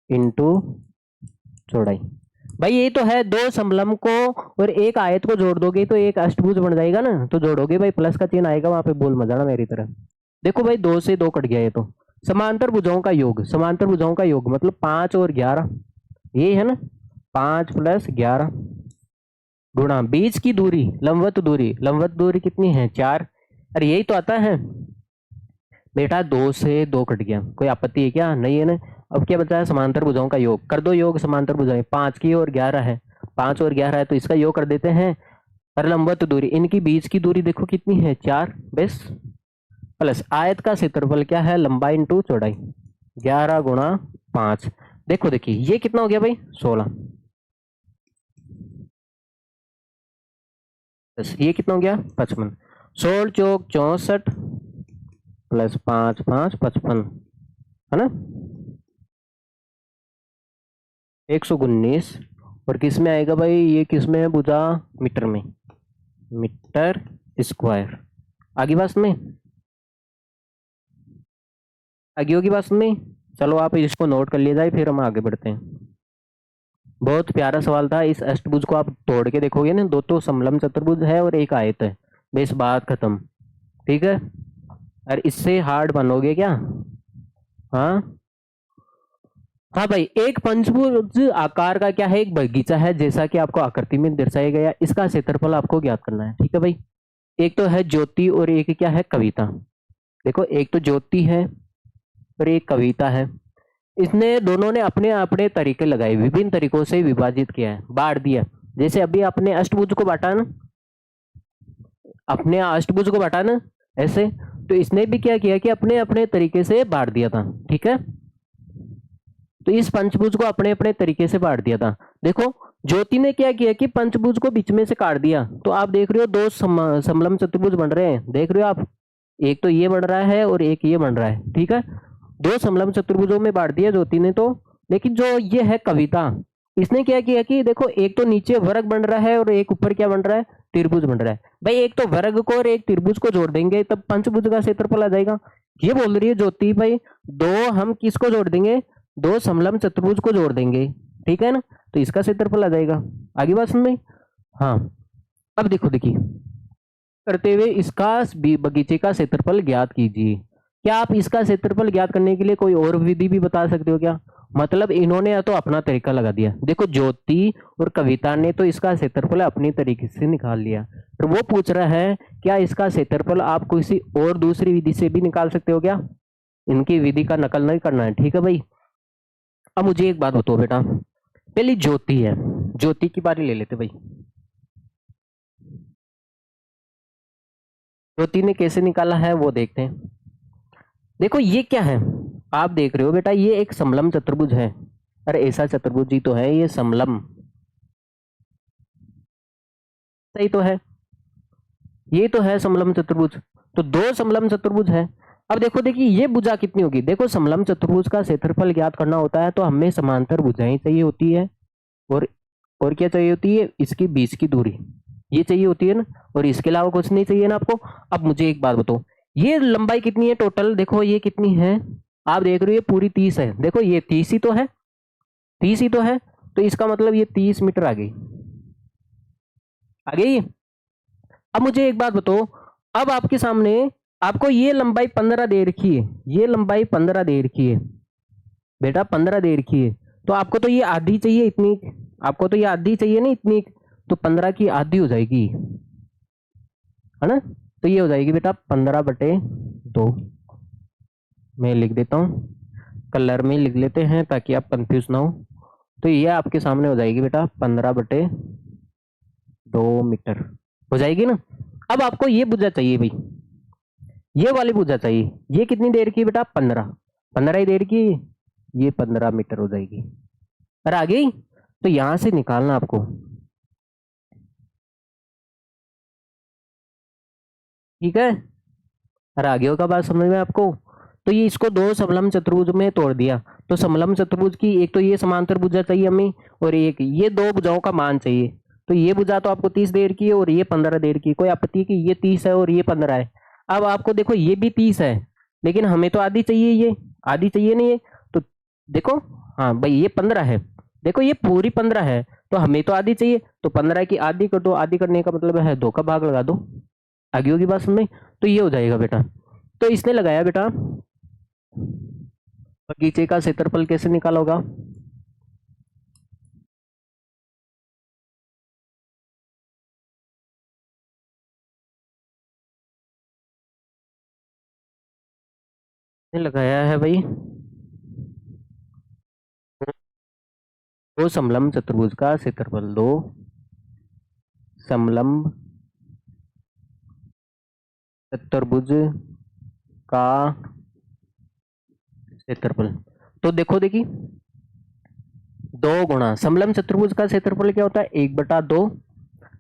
इंटू चौड़ाई। भाई ये तो है, दो समलंब को और एक आयत को जोड़ दोगे तो एक अष्टभुज बन जाएगा ना, तो जोड़ोगे भाई प्लस का चिन्ह आएगा वहां पे, बोल मत जाना मेरी तरह। देखो भाई 2 से 2 कट गया, ये तो समांतर भुजाओं का योग, समांतर भुजाओं का योग मतलब 5 और 11, ये है ना, 5 + 11 गुणा बीच की दूरी, लंबवत दूरी कितनी है, 4। अरे यही तो आता है बेटा, 2 से 2 कट गया, कोई आपत्ति है क्या, नहीं है ना। अब क्या बचा है, समांतर भुजाओं का योग कर दो, योग समांतर भुजाएं 5 की और 11 है, 5 और 11 है तो इसका योग कर देते हैं। और लंबवत दूरी, इनकी बीच की दूरी देखो कितनी है, 4 बेस, प्लस आयत का क्षेत्रफल क्या है, लंबाई इंटू चौड़ाई, 11 गुणा 5। देखो देखिए ये कितना हो गया भाई, 16, ये कितना हो गया, 55, 16 चौक 64 प्लस 5 5 55, है ना, 119। और किस में आएगा भाई, ये किस में है भुजा, मीटर में, मीटर स्क्वायर। आगे बात में, आगे होगी बात में। चलो आप इसको नोट कर लिया जाए, फिर हम आगे बढ़ते हैं। बहुत प्यारा सवाल था, इस अष्टभुज को आप तोड़ के देखोगे ना, दो तो समलंब चतुर्भुज है और एक आयत है, बस बात खत्म, ठीक है। और इससे हार्ड बनोगे क्या, हाँ हाँ भाई, एक पंचभुज आकार का क्या है, एक बगीचा है, जैसा कि आपको आकृति में दर्शाया गया, इसका क्षेत्रफल आपको ज्ञात करना है, ठीक है भाई। एक तो है ज्योति और एक क्या है, कविता। देखो एक तो ज्योति है और एक कविता है, इसने दोनों ने अपने अपने तरीके लगाए, विभिन्न तरीकों से विभाजित किया है, बांट दिया। जैसे अभी अपने अष्टभुज को बांटा ना, अपने अष्टभुज को बांटा ना ऐसे, तो इसने भी क्या किया कि अपने अपने तरीके से बांट दिया था, ठीक है। तो इस पंचभुज को अपने अपने तरीके से बांट दिया था। देखो ज्योति ने क्या किया कि पंचभुज को बीच में से काट दिया, तो आप देख रहे हो दो समलंब चतुर्भुज बन रहे हैं, देख रहे हो आप, एक तो ये बन रहा है और एक ये बन रहा है, ठीक है। दो समलंब चतुर्भुजों में बांट दिया ज्योति ने तो। लेकिन जो ये है कविता, इसने क्या किया कि देखो एक तो नीचे वर्ग बन रहा है और एक ऊपर क्या बन रहा है, त्रिभुज बन रहा है। भाई एक तो वर्ग को और एक त्रिभुज को जोड़ देंगे तब पंचभुज का क्षेत्रफल आ जाएगा, ये बोल रही है ज्योति भाई। दो हम किसको जोड़ देंगे, दो समलंब चतुर्भुज को जोड़ देंगे, ठीक है ना, तो इसका क्षेत्रफल आ जाएगा। आगे बात समझ में, हाँ। अब देखो देखिए करते हुए इसका बगीचे का क्षेत्रफल ज्ञात कीजिए। क्या आप इसका क्षेत्रफल ज्ञात करने के लिए कोई और विधि भी बता सकते हो क्या, मतलब इन्होंने तो अपना तरीका लगा दिया, देखो ज्योति और कविता ने तो इसका क्षेत्रफल अपनी तरीके से निकाल लिया, तो वो पूछ रहा है क्या इसका क्षेत्रफल आप किसी और दूसरी विधि से भी निकाल सकते हो क्या, इनकी विधि का नकल नहीं करना है, ठीक है भाई। अब मुझे एक बात बताओ बेटा, पहली ज्योति है, ज्योति की बारी ले लेते भाई। ज्योति ने कैसे निकाला है वो देखते हैं। देखो ये क्या है, आप देख रहे हो बेटा ये एक समलम चतुर्भुज है। अरे ऐसा चतुर्भुज ही तो है ये समलम, सही तो है, ये तो है समलम चतुर्भुज। तो दो समलम चतुर्भुज है। अब देखो देखिए ये भुजा कितनी होगी, देखो समलम चतुर्भुज का क्षेत्रफल ज्ञात करना होता है तो हमें समांतर भुजाएं चाहिए होती है, और और क्या चाहिए होती है, इसकी बीच की दूरी ये चाहिए होती है ना, और इसके अलावा कुछ नहीं चाहिए ना आपको। अब मुझे एक बात बताओ, ये लंबाई कितनी है टोटल, देखो ये कितनी है, आप देख रहे हो ये पूरी 30 है, देखो ये 30 ही तो है, 30 ही तो है, तो इसका मतलब ये 30 मीटर आ गई, आ गई। अब मुझे एक बात बताओ, अब आपके सामने आपको ये लंबाई 15 दे रखी है, ये लंबाई 15 दे रखी है बेटा, 15 दे रखी है, तो आपको तो ये आधी चाहिए इतनी, आपको तो ये आधी चाहिए ना इतनी, तो 15 की आधी हो जाएगी, है ना। तो ये हो जाएगी बेटा 15/2, मैं लिख देता हूँ, कलर में लिख लेते हैं ताकि आप कंफ्यूज ना हो। तो ये आपके सामने हो जाएगी बेटा 15/2 मीटर हो जाएगी ना। अब आपको ये भुजा चाहिए भाई, ये वाली भुजा चाहिए, ये कितनी देर की बेटा 15, 15 ही देर की, ये 15 मीटर हो जाएगी। अरे आ गई, तो यहां से निकालना आपको, ठीक है। अरे आगे होगा बात समझ में आपको। तो ये इसको दो समलम चतुर्भुज में तोड़ दिया, तो समलम चतुर्भुज की एक तो ये समांतर भुजा चाहिए हमें, और एक ये दो भुजाओं का मान चाहिए। तो ये भुजा तो आपको 30 देर की है और ये 15 देर की, कोई आपत्ति है कि ये 30 है और ये 15 है। अब आपको देखो ये भी 30 है, लेकिन हमें तो आधी चाहिए, ये आधी चाहिए नहीं, ये तो देखो, हाँ भाई ये 15 है, देखो ये पूरी 15 है, तो हमें तो आधी चाहिए, तो 15 की आधी कर दो, आधी करने का मतलब है 2 का भाग लगा दो, आगे होगी बात समझ में। तो ये हो जाएगा बेटा। तो इसने लगाया बेटा बगीचे का क्षेत्रफल कैसे निकाला होगा, इसने लगाया है भाई दो समलंब चतुर्भुज का क्षेत्रफल, दो समलंब चतुर्भुज का क्षेत्रफल। तो देखो देखिए, दो गुणा समलंब चतुर्भुज का क्षेत्रफल क्या होता है, 1/2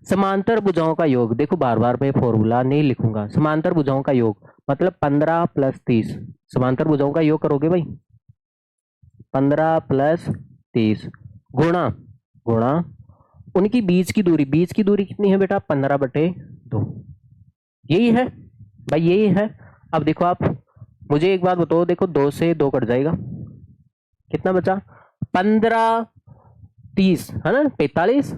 समांतर भुजाओं का योग, देखो बार बार मैं फॉर्मूला नहीं लिखूंगा, समांतर भुजाओं का योग मतलब 15 + 30, समांतर भुजाओं का योग करोगे भाई 15 + 30 गुणा गुणा उनकी बीच की दूरी, बीच की दूरी कितनी है बेटा 15/2, यही है भाई, यही है। अब देखो आप मुझे एक बात बताओ, देखो 2 से 2 कट जाएगा, कितना बचा 15, 30 है ना, 45,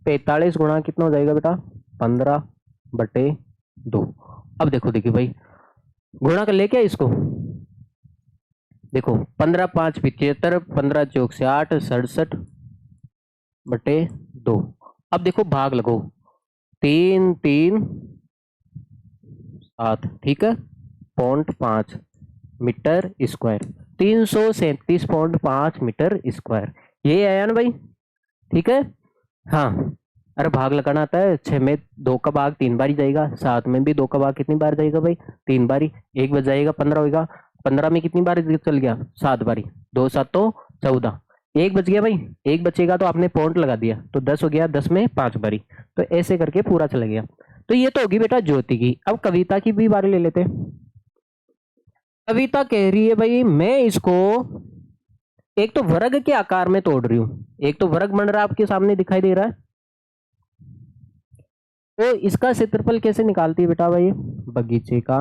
45 गुणा कितना हो जाएगा बेटा 15/2। अब देखो देखिए भाई गुणा कर ले क्या इसको, देखो 15 × 5 = 75, 15 × 4 = 60, 67/2। अब देखो भाग लगो, 3 3 7, ठीक है, 0.5 मीटर स्क्वायर, 337.5 मीटर स्क्वायर, ये आया ना भाई, ठीक है। हाँ, अरे भाग लगाना आता है, 6 में 2 का भाग 3 बार ही जाएगा, 7 में भी 2 का भाग कितनी बार जाएगा भाई 3 बार ही, एक बच जाएगा 15 होगा, 15 में कितनी बार चल गया 7 बारी, 2 7 तो 14, एक बच गया भाई, एक बचेगा तो आपने पॉइंट लगा दिया तो 10 हो गया, 10 में 5 बारी, तो ऐसे करके पूरा चला गया। तो ये तो होगी बेटा ज्योति की। अब कविता की भी बारी ले लेते हैं। कविता कह रही है भाई मैं इसको एक तो वर्ग के आकार में तोड़ रही हूं, एक तो वर्ग बन रहा है आपके सामने दिखाई दे रहा है, तो इसका क्षेत्रफल कैसे निकालती है बेटा भाई, बगीचे का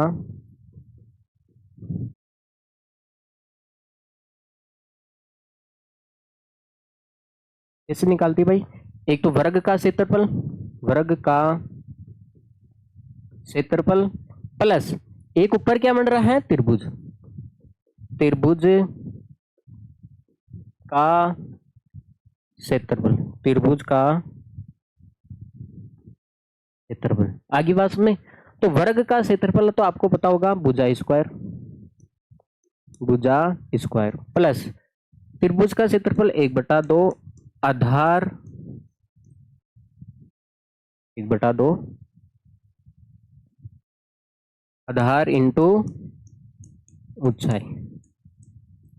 कैसे निकालती है भाई, एक तो वर्ग का क्षेत्रफल, वर्ग का क्षेत्रफल प्लस एक ऊपर क्या बन रहा है त्रिभुज, त्रिभुज का क्षेत्रफल, त्रिभुज का क्षेत्रफल, आगे बात में। तो वर्ग का क्षेत्रफल तो आपको पता होगा भुजा स्क्वायर, भुजा स्क्वायर प्लस त्रिभुज का क्षेत्रफल 1/2 आधार 1/2 आधार इंटू ऊंचाई।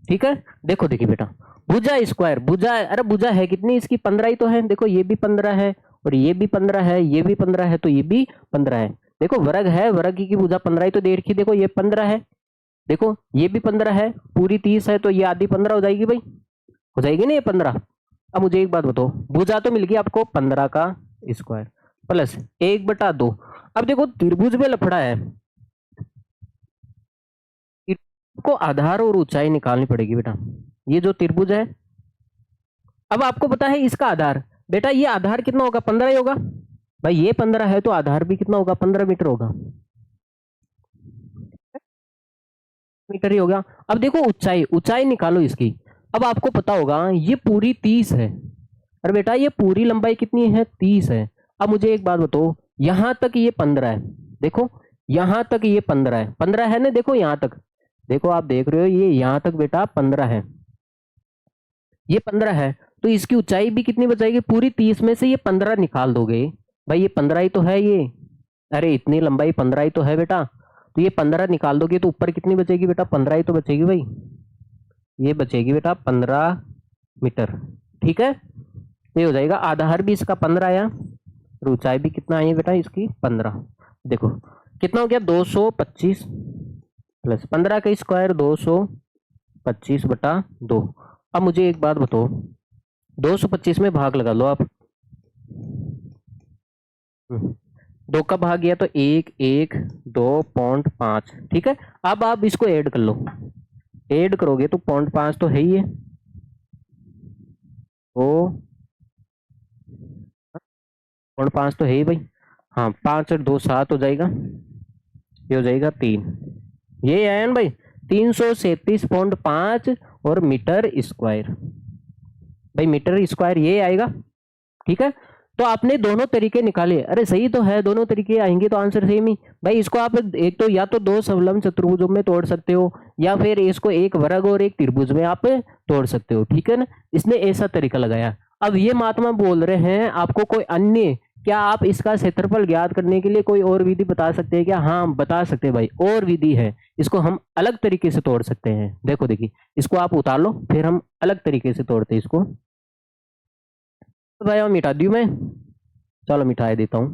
ठीक है, देखो देखिए बेटा, भुजा स्क्वायर, भुजा, अरे भुजा है कितनी इसकी, 15 ही तो है। देखो ये भी 15 है और ये भी 15 है, ये भी 15 है, तो ये भी 15 है। देखो वर्ग है, वर्ग की भुजा 15 ही तो दे रखी। देखो ये 15 है, देखो ये भी 15 है, पूरी 30 है, तो ये आधी 15 हो जाएगी भाई, हो जाएगी ना ये 15। अब मुझे एक बात बताओ, भुजा तो मिल गई आपको 15 का स्क्वायर प्लस 1/2। अब देखो त्रिभुज में लफड़ा है, को आधार और ऊंचाई निकालनी पड़ेगी बेटा। ये जो त्रिभुज है, अब आपको पता है इसका आधार, बेटा ये आधार कितना होगा, 15 ही होगा भाई। ये 15 है तो आधार भी कितना होगा, 15 मीटर होगा, मीटर ही होगा। अब देखो ऊंचाई, ऊंचाई निकालो इसकी। अब आपको पता होगा ये पूरी 30 है, अरे बेटा ये पूरी लंबाई कितनी है, 30 है। अब मुझे एक बात बताओ, यहां तक ये 15 है, देखो यहां तक ये 15 है, 15 है ना, देखो यहां तक, देखो आप देख रहे हो ये यहां तक बेटा 15 है, ये 15 है, तो इसकी ऊंचाई भी कितनी बचाएगी, पूरी 30 में से ये 15 निकाल दोगे भाई, ये 15 ही तो है ये, अरे इतनी लंबाई 15 ही तो है बेटा, तो ये 15 निकाल दोगे तो ऊपर कितनी बचेगी बेटा, 15 ही तो बचेगी भाई, ये बचेगी बेटा 15 मीटर। ठीक है, ये हो जाएगा, आधार भी इसका 15 आया और ऊंचाई भी कितना आई है बेटा इसकी 15। देखो कितना हो गया, 225 प्लस 15 का स्क्वायर 225/2। अब मुझे एक बात बताओ, 225 में भाग लगा लो आप, 2 का भाग गया तो 1, 1, 2.5। ठीक है, अब आप इसको ऐड कर लो, ऐड करोगे तो 0.5 तो है ही है, ओ 0.5 तो है ही भाई, हाँ 5 और 2 7 हो जाएगा, ये हो जाएगा 3, ये आया ना भाई 337.5 और मीटर स्क्वायर, भाई मीटर स्क्वायर ये आएगा। ठीक है, तो आपने दोनों तरीके निकाले, अरे सही तो है, दोनों तरीके आएंगे तो आंसर सेम ही भाई। इसको आप एक तो या तो दो समलंब चतुर्भुजों में तोड़ सकते हो, या फिर इसको एक वर्ग और एक त्रिभुज में आप तोड़ सकते हो। ठीक है ना, इसने ऐसा तरीका लगाया। अब ये महात्मा बोल रहे हैं आपको कोई अन्य, क्या आप इसका क्षेत्रफल ज्ञात करने के लिए कोई और विधि बता सकते हैं क्या, हाँ बता सकते हैं भाई, और विधि है, इसको हम अलग तरीके से तोड़ सकते हैं। देखो देखिए, इसको आप उतार लो, फिर हम अलग तरीके से तोड़ते हैं इसको। तो भाई और मिटा दूं मैं, चलो मिठाई देता हूँ।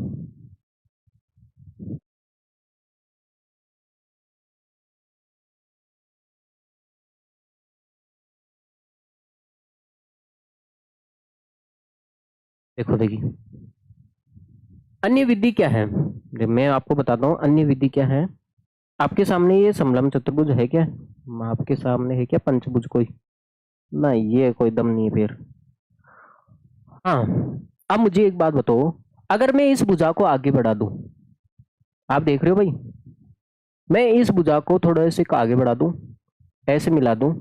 देखो देखिए, अन्य विधि क्या है, मैं आपको बताता हूँ अन्य विधि क्या है। आपके सामने ये समलंब चतुर्भुज है क्या, आपके सामने है क्या पंचभुज कोई, ना ये कोई दम नहीं है फिर। हाँ, अब मुझे एक बात बताओ, अगर मैं इस भुजा को आगे बढ़ा दूं, आप देख रहे हो भाई, मैं इस भुजा को थोड़ा से आगे बढ़ा दूं, ऐसे मिला दूं,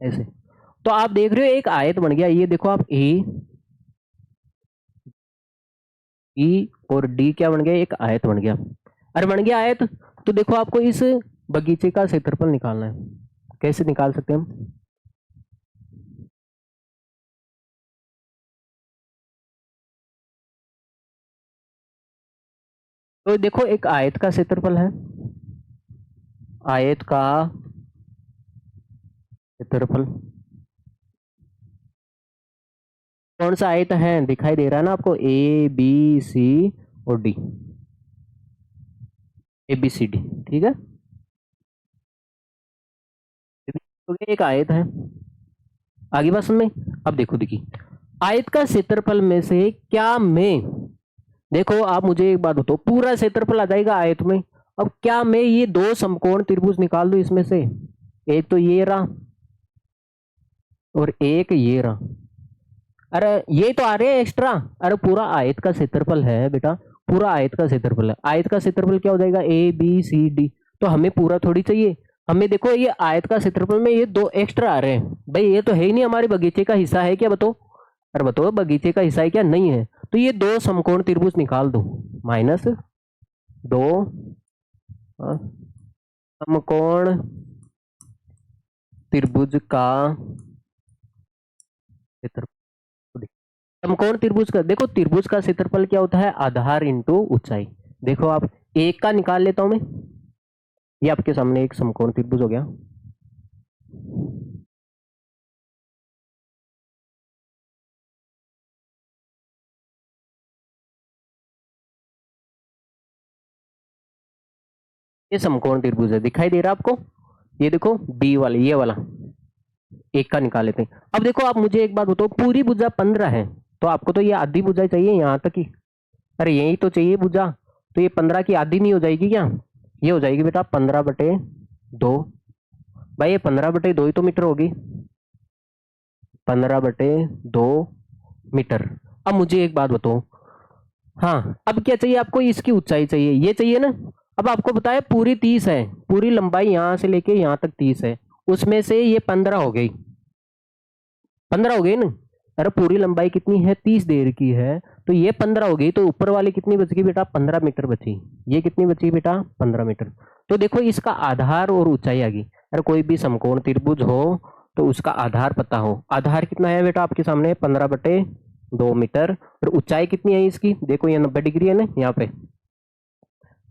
ऐसे, तो आप देख रहे हो एक आयत बन गया। ये देखो आप ई और डी क्या बन गया, एक आयत बन गया। अरे बन गया आयत, तो देखो आपको इस बगीचे का क्षेत्रफल निकालना है, कैसे निकाल सकते हैं हम, तो देखो एक आयत का क्षेत्रफल है, आयत का क्षेत्रफल, कौन सा आयत है दिखाई दे रहा है ना आपको, ए बी सी और D, A B C D. ठीक है, तो ये एक आयत है, आगे बात समझ में। अब देखो देखिए, आयत का क्षेत्रफल में से क्या मैं, देखो आप मुझे एक बात बताओ, पूरा क्षेत्रफल आ जाएगा आयत में। अब क्या मैं ये दो समकोण त्रिभुज निकाल दूं इसमें से, एक तो ये रहा और एक ये रहा, अरे ये तो आ रहे हैं एक्स्ट्रा, अरे पूरा आयत का क्षेत्रफल है बेटा, पूरा आयत का क्षेत्रफल है। आयत का क्षेत्रफल क्या हो जाएगा, ए बी सी डी, तो हमें पूरा थोड़ी चाहिए, हमें देखो ये आयत का क्षेत्रफल में ये दो एक्स्ट्रा आ रहे हैं भाई, ये तो है ही नहीं हमारे बगीचे का हिस्सा है क्या, बताओ, अरे बताओ बगीचे का हिस्सा है क्या, नहीं है, तो ये दो समकोण त्रिभुज निकाल दो, माइनस दो समकोण त्रिभुज का क्षेत्रफल। समकोण त्रिभुज का देखो, त्रिभुज का क्षेत्रफल क्या होता है, आधार इंटू ऊंचाई। देखो आप एक का निकाल लेता हूं मैं, ये आपके सामने एक समकोण त्रिभुज हो गया। ये समकोण त्रिभुज है, दिखाई दे रहा है आपको? ये देखो बी वाला, ये वाला एक का निकाल लेते हैं। अब देखो आप मुझे एक बात बताओ, पूरी भुजा 15 है तो आपको तो ये आधी भुजा चाहिए यहाँ तक ही। अरे यही तो चाहिए भुजा, तो ये 15 की आधी नहीं हो जाएगी क्या? ये हो जाएगी बेटा 15/2। भाई ये 15/2 ही तो मीटर होगी, 15/2 मीटर। अब मुझे एक बात बताओ, हाँ अब क्या चाहिए आपको? इसकी ऊंचाई चाहिए, ये चाहिए ना। अब आपको बताया पूरी 30 है, पूरी लंबाई यहां से लेके यहां तक 30 है, उसमें से ये 15 हो गई, 15 हो गई ना। अरे पूरी लंबाई कितनी है? 30 देर की है, तो ये 15 हो गई, तो ऊपर वाली कितनी बच गई बेटा? 15 मीटर बची। ये कितनी बची बेटा? 15 मीटर। तो देखो इसका आधार और ऊंचाई आ गई। अरे कोई भी समकोण त्रिभुज हो तो उसका आधार पता हो। आधार कितना है बेटा आपके सामने? 15/2 मीटर। और ऊंचाई कितनी है इसकी? देखो ये 90 डिग्री है ना, यहाँ पे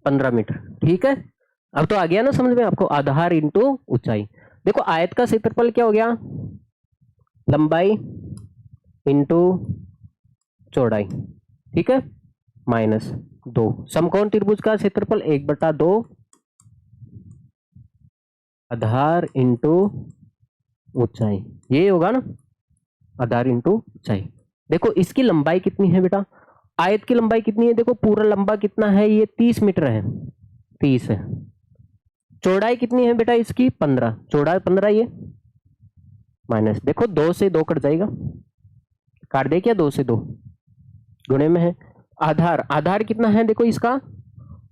15 मीटर। ठीक है, अब तो आ गया ना समझ में आपको, आधार इंटू ऊंचाई। देखो आयत का क्षेत्रफल क्या हो गया? लंबाई इंटू चौड़ाई, ठीक है, -2। समकोण त्रिभुज का क्षेत्रफल 1/2 आधार इंटू ऊंचाई, ये होगा ना, आधार इंटू ऊंचाई। देखो इसकी लंबाई कितनी है बेटा? आयत की लंबाई कितनी है? देखो पूरा लंबा कितना है? ये 30 मीटर है, 30 है। चौड़ाई कितनी है बेटा इसकी? 15, चौड़ाई 15, ये माइनस, देखो 2 से 2 कट जाएगा, काट दे क्या? 2 से 2 गुणे में है। आधार, आधार कितना है देखो इसका?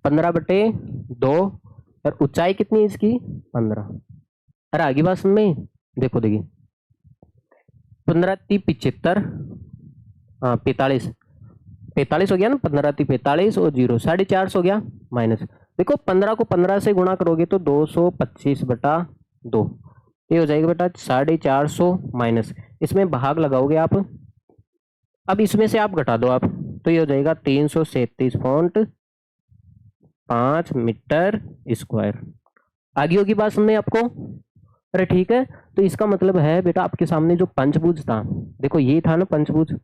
15/2। और ऊंचाई कितनी है इसकी? 15। अरे आगे बात में देखो, देखिए 15×3 = 75, हाँ 45, 45 हो गया ना, 15×3 = 45 और 0 450 हो गया माइनस। देखो 15 को 15 से गुणा करोगे तो 225/2, ये हो जाएगा बेटा 450 माइनस, इसमें भाग लगाओगे आप। अब इसमें से आप घटा दो आप, तो ये हो जाएगा 337.5 मीटर स्क्वायर। आगे होगी बात समझ में आपको? अरे ठीक है, तो इसका मतलब है बेटा आपके सामने जो पंचभुज था, देखो ये था ना पंचभुज,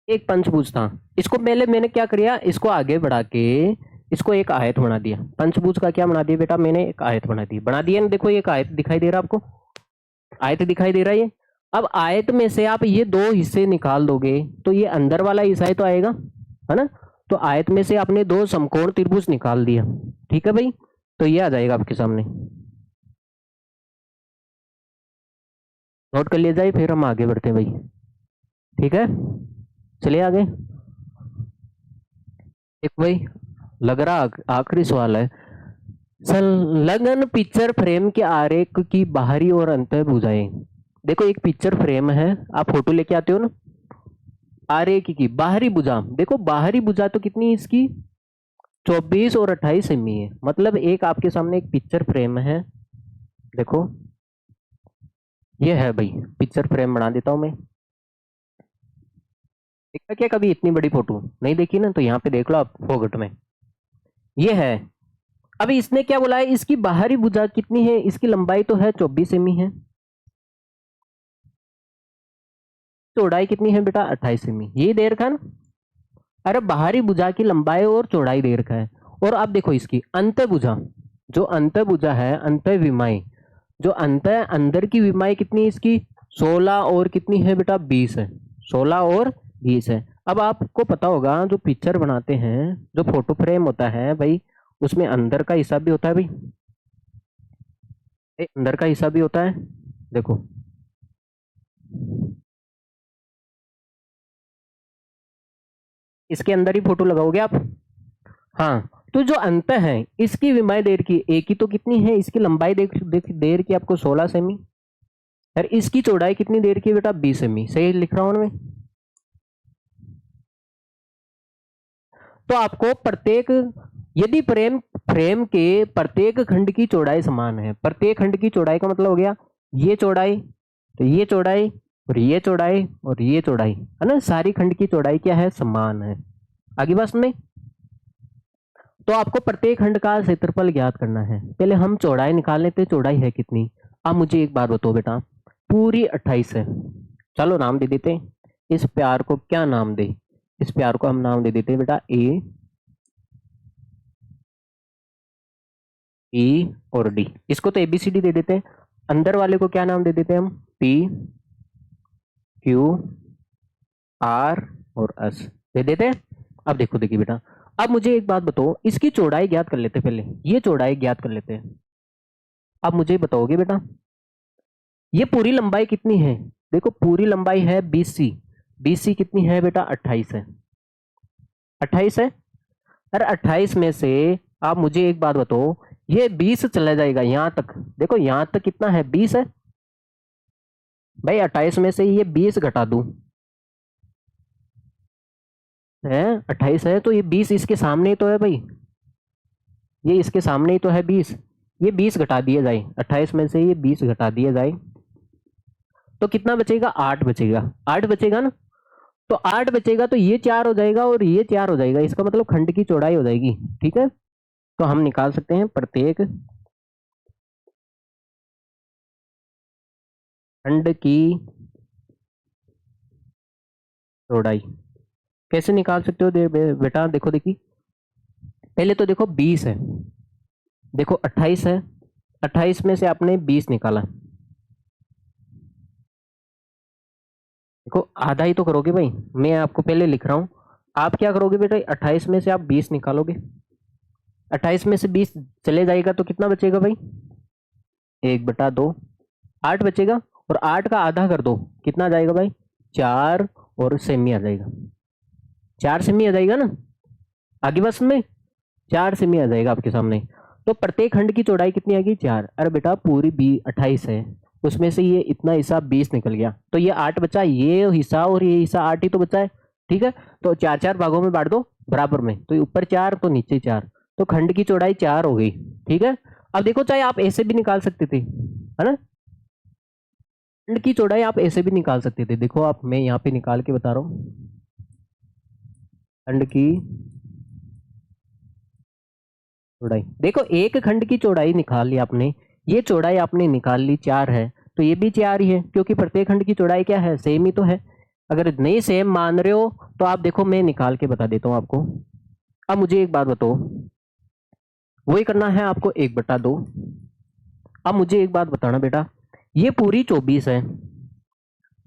एक पंचभुज था, इसको पहले मैंने क्या किया? इसको आगे बढ़ा के इसको एक आयत बना दिया। पंचभुज का क्या बना दिया बेटा? मैंने एक आयत बना दिया ना। देखो एक आयत दिखाई दे रहा है आपको, आयत दिखाई दे रहा है ये। अब आयत में से आप ये 2 हिस्से निकाल दोगे तो ये अंदर वाला हिस्सा ही तो आएगा, है ना। तो आयत में से आपने 2 समकोण त्रिभुज निकाल दिया, ठीक है भाई। तो ये आ जाएगा आपके सामने, नोट कर लिया जाए, फिर हम आगे बढ़ते हैं भाई, ठीक है। चलिए आगे। एक भाई लग रहा आखिरी सवाल है, संलग्न पिक्चर फ्रेम के आरेख की बाहरी और अंतः भुजाएं। देखो एक पिक्चर फ्रेम है, आप फोटो लेके आते हो ना, आरेख की बाहरी भुजा, देखो बाहरी भुजा तो कितनी है इसकी? 24 और 28 सेमी है। मतलब एक आपके सामने एक पिक्चर फ्रेम है, देखो ये है भाई, पिक्चर फ्रेम बना देता हूं मैं। देखा क्या कभी इतनी बड़ी फोटो नहीं देखी ना? तो यहाँ पे देख लो आप फोकट में, ये है। अभी इसने क्या बोला है? इसकी बाहरी भुजा कितनी है? इसकी लंबाई तो है 24 सेमी है, चौड़ाई कितनी है बेटा? 28 सेमी, ये दे रखा है ना। अरे बाहरी भुजा की लंबाई और चौड़ाई दे रखा है। और अब देखो इसकी अंत भुजा, जो अंत भुजा है, अंत विमाई, जो अंत अंदर की विमाई कितनी है इसकी? 16 और कितनी है बेटा? 20 है, 16 और 20 है। अब आपको पता होगा जो पिक्चर बनाते हैं, जो फोटो फ्रेम होता है भाई, उसमें अंदर का हिस्सा भी होता है भाई, अंदर का हिस्सा भी होता है, देखो इसके अंदर ही फोटो लगाओगे आप। हाँ, तो जो अंत है इसकी विमाई देर की एक ही तो कितनी है? इसकी लंबाई देर की आपको 16 सेमी, और इसकी चौड़ाई कितनी देर की बेटा? 20 सेमी। सही लिख रहा हूं मैं? तो आपको प्रत्येक, यदि फ्रेम फ्रेम के प्रत्येक खंड की चौड़ाई समान है, प्रत्येक खंड की चौड़ाई का मतलब हो गया ये चौड़ाई, तो ये चौड़ाई और ये चौड़ाई और ये चौड़ाई, है ना, सारी खंड की चौड़ाई क्या है? समान है। आगे बात सुनने, तो आपको प्रत्येक खंड का क्षेत्रफल ज्ञात करना है। पहले हम चौड़ाई निकाल लेते हैं, चौड़ाई है कितनी। अब मुझे एक बात बताओ बेटा, पूरी 28 है। चलो नाम दे देते हैं इस प्यार को, क्या नाम दे, इस प्यार को हम नाम दे देते हैं बेटा ए, ई और डी। इसको तो एबीसीडी दे देते हैं। अंदर वाले को क्या नाम दे देते हैं हम, पी, क्यू, आर और एस दे देते हैं। अब देखो, देखिए बेटा, अब मुझे एक बात बताओ, इसकी चौड़ाई ज्ञात कर लेते हैं। पहले ये चौड़ाई ज्ञात कर लेते हैं। अब मुझे बताओगे बेटा, ये पूरी लंबाई कितनी है। देखो पूरी लंबाई है 20 सी। 20 सी कितनी है बेटा, 28 है। 28 है। अरे 28 में से आप मुझे एक बात बताओ, ये 20 चला जाएगा यहां तक। देखो यहां तक कितना है, 20 है भाई। 28 में से ये 20 घटा दूं, है 28 है, तो ये 20 इसके सामने ही तो है भाई। ये इसके सामने ही तो है 20। ये 20 घटा दिया जाए, 28 में से ये 20 घटा दिया जाए तो कितना बचेगा, 8 बचेगा। 8 बचेगा ना, तो 8 बचेगा तो ये 4 हो जाएगा और ये 4 हो जाएगा। इसका मतलब खंड की चौड़ाई हो जाएगी। ठीक है, तो हम निकाल सकते हैं प्रत्येक खंड की चौड़ाई। कैसे निकाल सकते हो बेटा, देखो देखिए, पहले तो देखो 20 है, देखो 28 है, 28 में से आपने 20 निकाला। देखो आधा ही तो करोगे भाई, मैं आपको पहले लिख रहा हूं। आप क्या करोगे बेटा, 28 में से आप 20 निकालोगे। 28 में से 20 चले जाएगा तो कितना बचेगा भाई, 1/2। 8 बचेगा, और 8 का आधा कर दो, कितना आ जाएगा भाई, 4 और सेमी आ जाएगा। 4 सेमी आ जाएगा ना, आगे बस में 4 सेमी आ जाएगा आपके सामने। तो प्रत्येक खंड की चौड़ाई कितनी आएगी, 4। अरे बेटा पूरी 28 है, उसमें से ये इतना हिस्सा 20 निकल गया, तो ये 8 बचा, ये हिस्सा और ये हिस्सा 8 ही तो बचा है। ठीक है, तो 4 4 भागों में बांट दो बराबर में, तो ऊपर 4 तो नीचे 4, तो खंड की चौड़ाई 4 हो गई। ठीक है, अब देखो चाहे आप ऐसे भी निकाल सकते थे, है ना। खंड की चौड़ाई आप ऐसे भी निकाल सकते थे। देखो आप, मैं यहाँ पे निकाल के बता रहा हूँ, खंड की चौड़ाई। देखो एक खंड की चौड़ाई निकाल ली आपने, ये चौड़ाई आपने निकाल ली 4 है, तो ये भी 4 ही है, क्योंकि प्रत्येक खंड की चौड़ाई क्या है, सेम ही तो है। अगर नहीं सेम मान रहे हो तो आप देखो, मैं निकाल के बता देता हूँ आपको। अब मुझे एक बात बताओ, वही करना है आपको, 1/2। अब मुझे एक बात बताना बेटा, ये पूरी 24 है,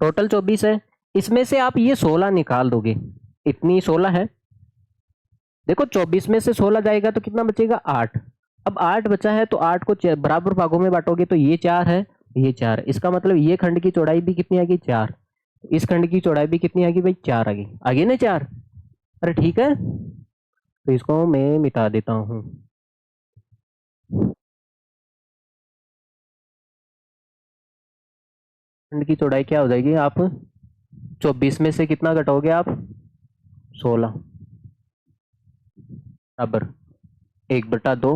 टोटल 24 है, इसमें से आप ये 16 निकाल दोगे, इतनी 16 है। देखो 24 में से 16 जाएगा तो कितना बचेगा, 8। अब 8 बचा है, तो 8 को बराबर भागों में बांटोगे, तो ये 4 है, ये 4। इसका मतलब ये खंड की चौड़ाई भी कितनी आ गई, 4। इस खंड की चौड़ाई भी कितनी आ गई भाई, 4 आ गई। आगे ना 4। अरे ठीक है, तो इसको मैं मिटा देता हूँ। खंड की चौड़ाई क्या हो जाएगी, आप 24 में से कितना घटाओगे आप, 16 बराबर 1/2,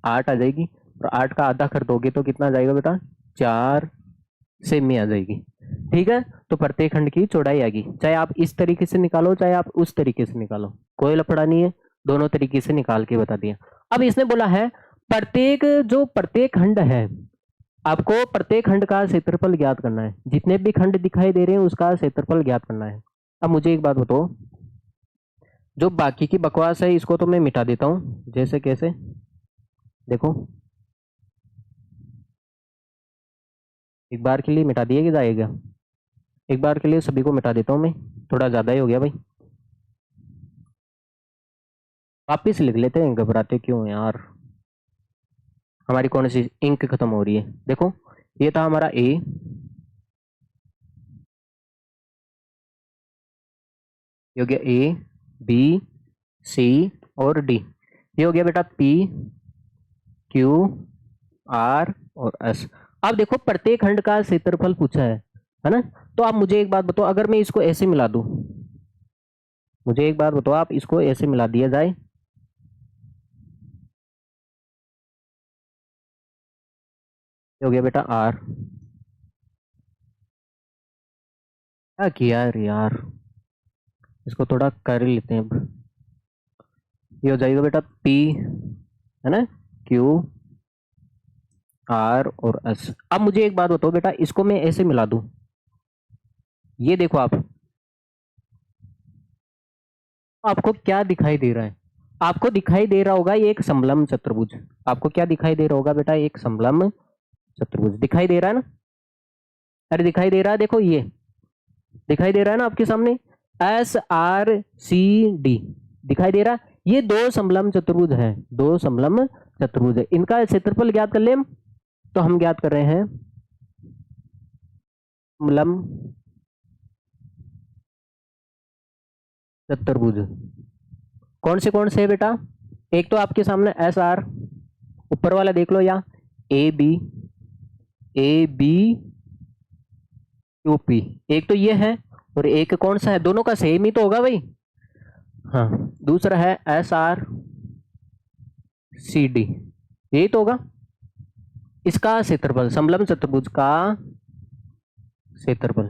8 आ जाएगी, और 8 का आधा कर दोगे तो कितना आ जाएगा बेटा, 4 सेमी आ जाएगी। ठीक है, तो प्रत्येक खंड की चौड़ाई आएगी, चाहे आप इस तरीके से निकालो चाहे आप उस तरीके से निकालो, कोई लफड़ा नहीं है, दोनों तरीके से निकाल के बता दिया। अब इसने बोला है प्रत्येक, जो प्रत्येक खंड है, आपको प्रत्येक खंड का क्षेत्रफल ज्ञात करना है। जितने भी खंड दिखाई दे रहे हैं उसका क्षेत्रफल ज्ञात करना है। अब मुझे एक बात बताओ, जो बाकी की बकवास है इसको तो मैं मिटा देता हूँ, जैसे कैसे, देखो एक बार के लिए मिटा दिया जाएगा, एक बार के लिए सभी को मिटा देता हूँ मैं, थोड़ा ज़्यादा ही हो गया भाई। वापिस लिख लेते हैं, घबराते क्यों यार। हमारी कौन सी इंक खत्म हो रही है, देखो ये था हमारा ए, ये हो गया ए, बी, सी और डी। ये हो गया बेटा पी, क्यू, आर और एस। अब देखो प्रत्येक खंड का क्षेत्रफल पूछा है ना। तो आप मुझे एक बात बताओ, अगर मैं इसको ऐसे मिला दूं, मुझे एक बात बताओ, आप इसको ऐसे मिला दिया जाए, हो गया बेटा आर। क्या किया यार, इसको थोड़ा कर ही लेते हैं अब। ये हो जाएगा बेटा पी, है ना, क्यू आर और एस। अब मुझे एक बात बताओ बेटा, इसको मैं ऐसे मिला दूं, ये देखो आपको क्या दिखाई दे रहा है? आपको दिखाई दे रहा होगा ये एक समलम चतुर्भुज। आपको क्या दिखाई दे रहा होगा बेटा? एक समलम चतुर्भुज दिखाई दे रहा है ना? अरे दिखाई दे रहा है, देखो ये दिखाई दे रहा है ना आपके सामने, एस आर सी डी दिखाई दे रहा है। ये दो समलम चतुर्भुज है, दो समलम चतुर्भुज है। इनका क्षेत्रफल ज्ञात कर ले हम, तो हम ज्ञात कर रहे हैं समलम चतुर्भुज। कौन से है बेटा? एक तो आपके सामने एस आर, ऊपर वाला देख लो, या ए बी क्यू पी, एक तो ये है, और एक कौन सा है? दोनों का सेम ही तो होगा भाई। हाँ, दूसरा है एस आर सी डी, यही तो होगा। इसका क्षेत्रफल, समलम चतुर्भुज का क्षेत्रफल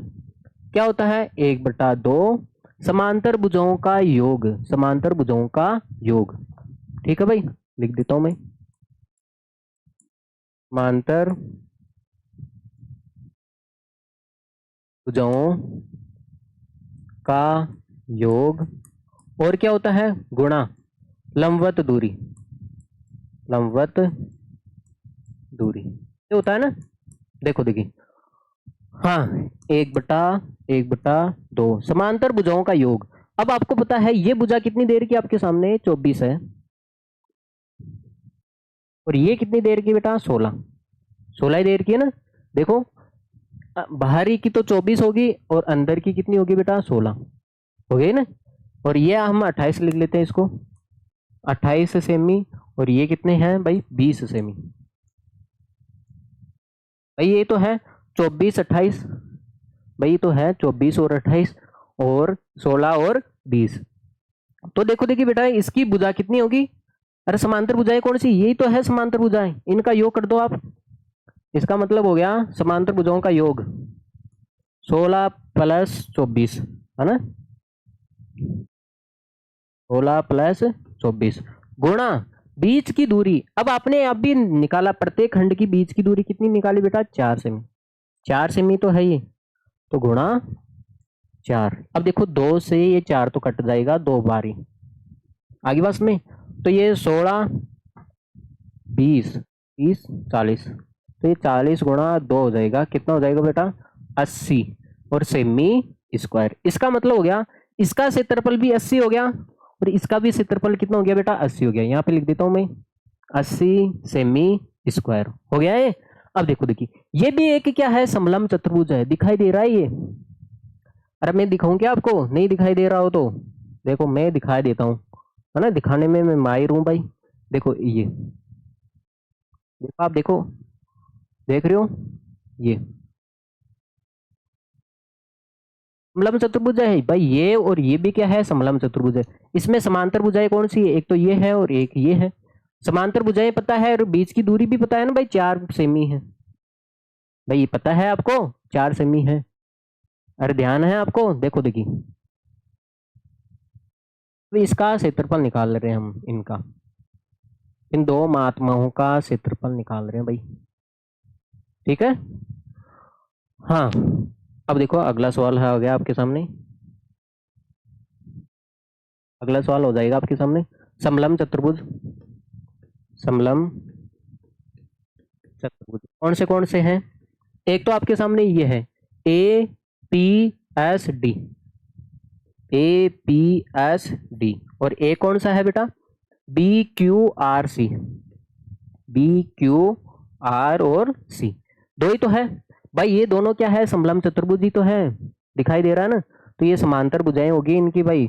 क्या होता है? 1/2 समांतर भुजाओं का योग, समांतर भुजाओं का योग। ठीक है भाई, लिख देता हूं मैं, समांतर भुजाओं का योग। और क्या होता है? गुणा लंबवत दूरी, लंबवत दूरी, ये होता है ना। देखो देखिए, हाँ, 1/2 समांतर भुजाओं का योग। अब आपको पता है ये भुजा कितनी देर की आपके सामने? 24 है, और ये कितनी देर की बेटा? 16 ही देर की है ना। देखो, बाहरी की तो 24 होगी, और अंदर की कितनी होगी बेटा? 16 हो गई ना। और ये हम 28 लिख लेते हैं इसको, 28 सेमी, और ये कितने हैं भाई? 20 सेमी। भाई ये तो है 24 28, भाई तो है 24 और 28 और 16 और 20। तो देखो देखिए बेटा, इसकी भुजा कितनी होगी? अरे समांतर भुजाएं कौन सी? यही तो है समांतर भुजाएं, इनका योग कर दो आप। इसका मतलब हो गया समांतर भुजाओं का योग 16 + 24, है ना, 16 + 24 गुणा बीच की दूरी। अब आपने अभी निकाला, प्रत्येक खंड की बीच की दूरी कितनी निकाली बेटा? 4 सेमी, 4 सेमी तो है ये, तो गुणा 4। अब देखो 2 से ये 4 तो कट जाएगा, 2 बारी आगे बस में, तो ये 16 20 30 40, तो ये 40 गुणा 2 हो जाएगा, कितना हो जाएगा बेटा? 80 और सेमी स्क्वायर। इसका मतलब हो गया इसका क्षेत्रफल भी 80 हो गया, और इसका भी क्षेत्रफल कितना हो गया बेटा? 80 हो गया। यहाँ पे लिख देता हूं मैं 80 सेमी स्क्वायर हो गया है। अब देखो देखिए, ये भी एक क्या है? समलम चतुर्भुज है, दिखाई दे रहा है ये? अरे मैं दिखाऊं क्या आपको? नहीं दिखाई दे रहा हो तो देखो मैं दिखाई देता हूँ, है ना, दिखाने में मैं माहिर हूं भाई। देखो ये देखो, आप देखो, देख रहे हो ये समलम चतुर्भुज है भाई, ये और ये भी क्या है? समलम चतुर्भुज है। इसमें समांतर भुजाएं कौन सी है? एक तो ये है और एक ये है। समांतर भुजाएं पता है, और बीच की दूरी भी पता है ना भाई, 4 सेमी है भाई, ये पता है आपको, 4 सेमी है। अरे ध्यान है आपको? देखो देखिए, तो इसका क्षेत्रफल निकाल रहे हैं हम, इनका, इन दो महात्माओं का क्षेत्रफल निकाल रहे हैं भाई। ठीक है, हाँ। अब देखो अगला सवाल है, हो गया आपके सामने, अगला सवाल हो जाएगा आपके सामने, समलम चतुर्भुज, समलम चतुर्भुज कौन से हैं? एक तो आपके सामने ये है A P S D, A P S D, और ए कौन सा है बेटा? B Q R C, B Q R और सी, दो ही तो है भाई। ये दोनों क्या है? समलम चतुर्भुज ही तो है, दिखाई दे रहा है ना। तो ये समांतर भुजाएं होगी इनकी भाई,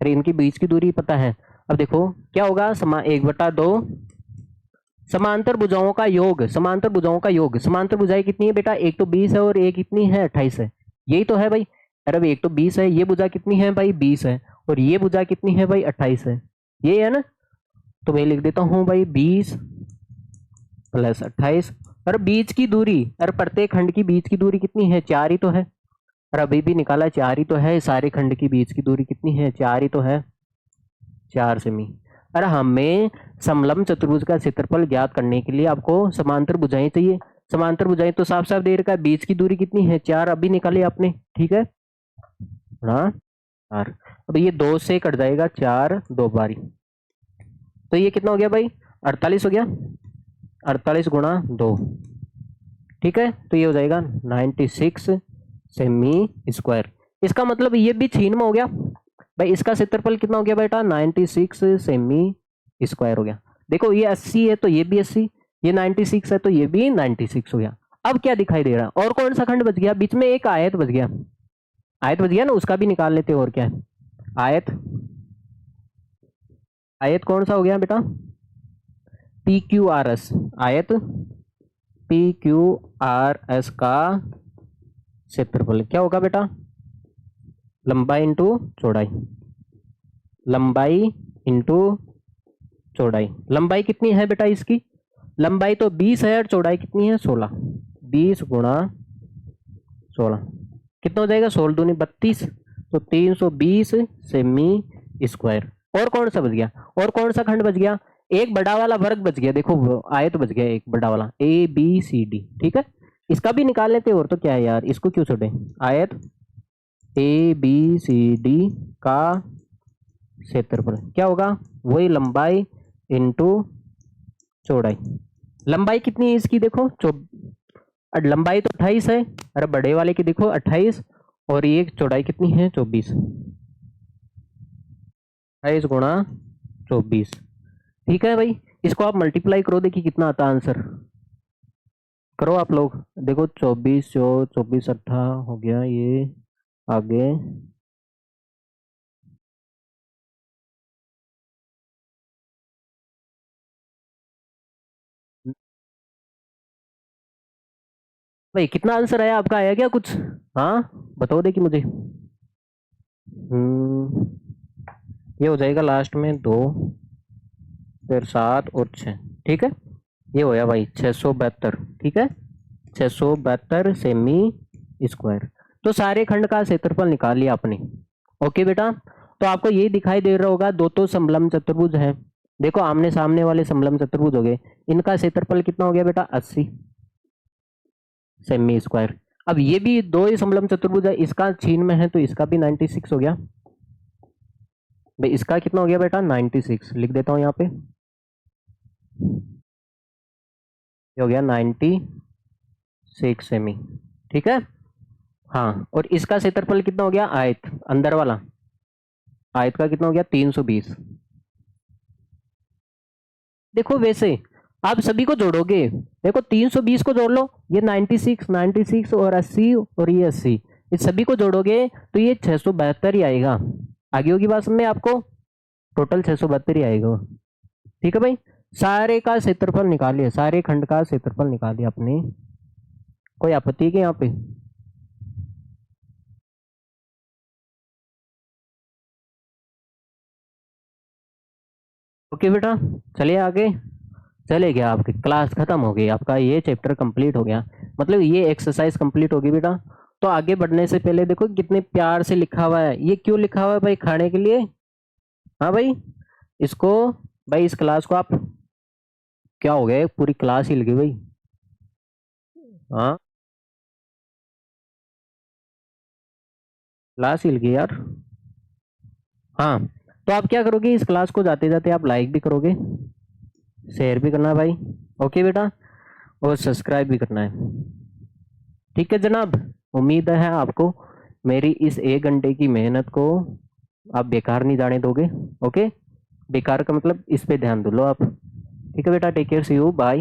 अरे इनकी बीच की दूरी पता है। अब देखो क्या होगा, 1/2 समांतर भुजाओं का योग, समांतर भुजाओं का योग। समांतर भुजाएं कितनी है बेटा? एक तो 20 है, और एक कितनी है? 28 है, यही तो है भाई। अरे एक तो 20 है, ये भुजा कितनी है भाई? 20 है, और ये भुजा कितनी है भाई? 28 है, ये है ना। तो मैं लिख देता हूं भाई 20 + 28, और बीच की दूरी, अरे प्रत्येक खंड की बीच की दूरी कितनी है? 4 ही तो है, और अभी भी निकाला 4 ही तो है। सारे खंड की बीच की दूरी कितनी है? 4 ही तो है, 4 सेमी। अरे हमें समलंब चतुर्भुज का क्षेत्रफल ज्ञात करने के लिए आपको समांतर भुजाएं चाहिए। समांतर भुजाएं तो साफ साफ दे रखा है, बीच की दूरी कितनी है 4, अभी निकाली आपने, ठीक है। हाँ 4, अब ये 2 से कट जाएगा 4 2 बारी, तो ये कितना हो गया भाई 48 हो गया, 48 गुणा 2, ठीक है। तो ये हो जाएगा 96 सेमी स्क्वायर। इसका मतलब ये भी छीन में हो गया भाई, इसका क्षेत्रफल कितना हो गया बेटा 96 सेमी स्क्वायर हो गया। देखो ये 80 है तो ये भी 80, ये 96 है तो ये भी 96 हो गया। अब क्या दिखाई दे रहा है, और कौन सा खंड बच गया, बीच में एक आयत बच गया, आयत बच गया ना, उसका भी निकाल लेते हैं। और क्या है आयत, आयत कौन सा हो गया बेटा पी क्यू आर एस, आयत पी क्यू आर एस का क्षेत्रफल क्या होगा बेटा लंबाई इंटू चौड़ाई, लंबाई इंटू चौड़ाई। लंबाई कितनी है बेटा इसकी, लंबाई तो 20 है और चौड़ाई कितनी है 16, 20 गुणा 16 कितना हो जाएगा 16 दूनी 32, तो 320 सेमी स्क्वायर। और कौन सा बच गया, और कौन सा खंड बच गया, एक बड़ा वाला वर्ग बच गया, देखो आयत बच गया एक बड़ा वाला ए बी सी डी, ठीक है। इसका भी निकाल लेते और तो क्या है यार, इसको क्यों छोड़े, आयत ए बी सी डी का क्षेत्रफल क्या होगा वही लंबाई इंटू चौड़ाई। लंबाई कितनी है इसकी देखो लंबाई तो 28 है, अरे बड़े वाले की देखो 28, और ये चौड़ाई कितनी है 24, 28 गुणा 24, ठीक है भाई। इसको आप मल्टीप्लाई करो, देखिए कितना आता है आंसर, करो आप लोग देखो 24 24 अट्ठा हो गया, ये आगे भाई कितना आंसर आया आपका, आया क्या कुछ, हाँ बताओ देखिए मुझे। ये हो जाएगा लास्ट में 2 फिर 7 और 6, ठीक है। ये हो गया भाई 672, ठीक है 672 सेमी स्क्वायर। तो सारे खंड का क्षेत्रफल निकाल लिया आपने, ओके बेटा। तो आपको ये दिखाई दे रहा होगा दो तो समलंब चतुर्भुज है, देखो आमने सामने वाले समलंब चतुर्भुज हो गए, इनका क्षेत्रफल कितना हो गया बेटा 80 सेमी स्क्वायर। अब ये भी दो ही समलंब चतुर्भुज है, इसका छीन में है तो इसका भी 96 हो गया भाई, इसका कितना हो गया बेटा 96, लिख देता हूं यहाँ पे, ये हो गया 96 सेमी, ठीक है। हाँ और इसका क्षेत्रफल कितना हो गया आयत अंदर वाला, आयत का कितना हो गया 320। देखो वैसे आप सभी को जोड़ोगे, देखो 320 को जोड़ लो, ये 96 96 और 80 और ये 80, इस सभी को जोड़ोगे तो ये 672 ही आएगा। आगे होगी बात में आपको, टोटल 672 ही आएगा, ठीक है भाई। सारे का क्षेत्रफल निकाल लिया, सारे खंड का क्षेत्रफल निकाल लिया आपने, कोई आपत्ति है क्या यहाँ पे, ओके बेटा। चलिए आगे, चले गया आपकी क्लास खत्म हो गई, आपका ये चैप्टर कंप्लीट हो गया, मतलब ये एक्सरसाइज कंप्लीट होगी बेटा। तो आगे बढ़ने से पहले देखो कितने प्यार से लिखा हुआ है, ये क्यों लिखा हुआ है भाई खाने के लिए, हाँ भाई इसको, भाई इस क्लास को आप, क्या हो गया पूरी क्लास हिल गई भाई, हाँ क्लास हिल गई यार। हाँ तो आप क्या करोगे, इस क्लास को जाते जाते आप लाइक भी करोगे, शेयर भी करना है भाई, ओके बेटा, और सब्सक्राइब भी करना है, ठीक है जनाब। उम्मीद है आपको मेरी इस 1 घंटे की मेहनत को आप बेकार नहीं जाने दोगे, ओके। बेकार का मतलब इस पे ध्यान दो लो आप, ठीक है बेटा, take care, see you bye.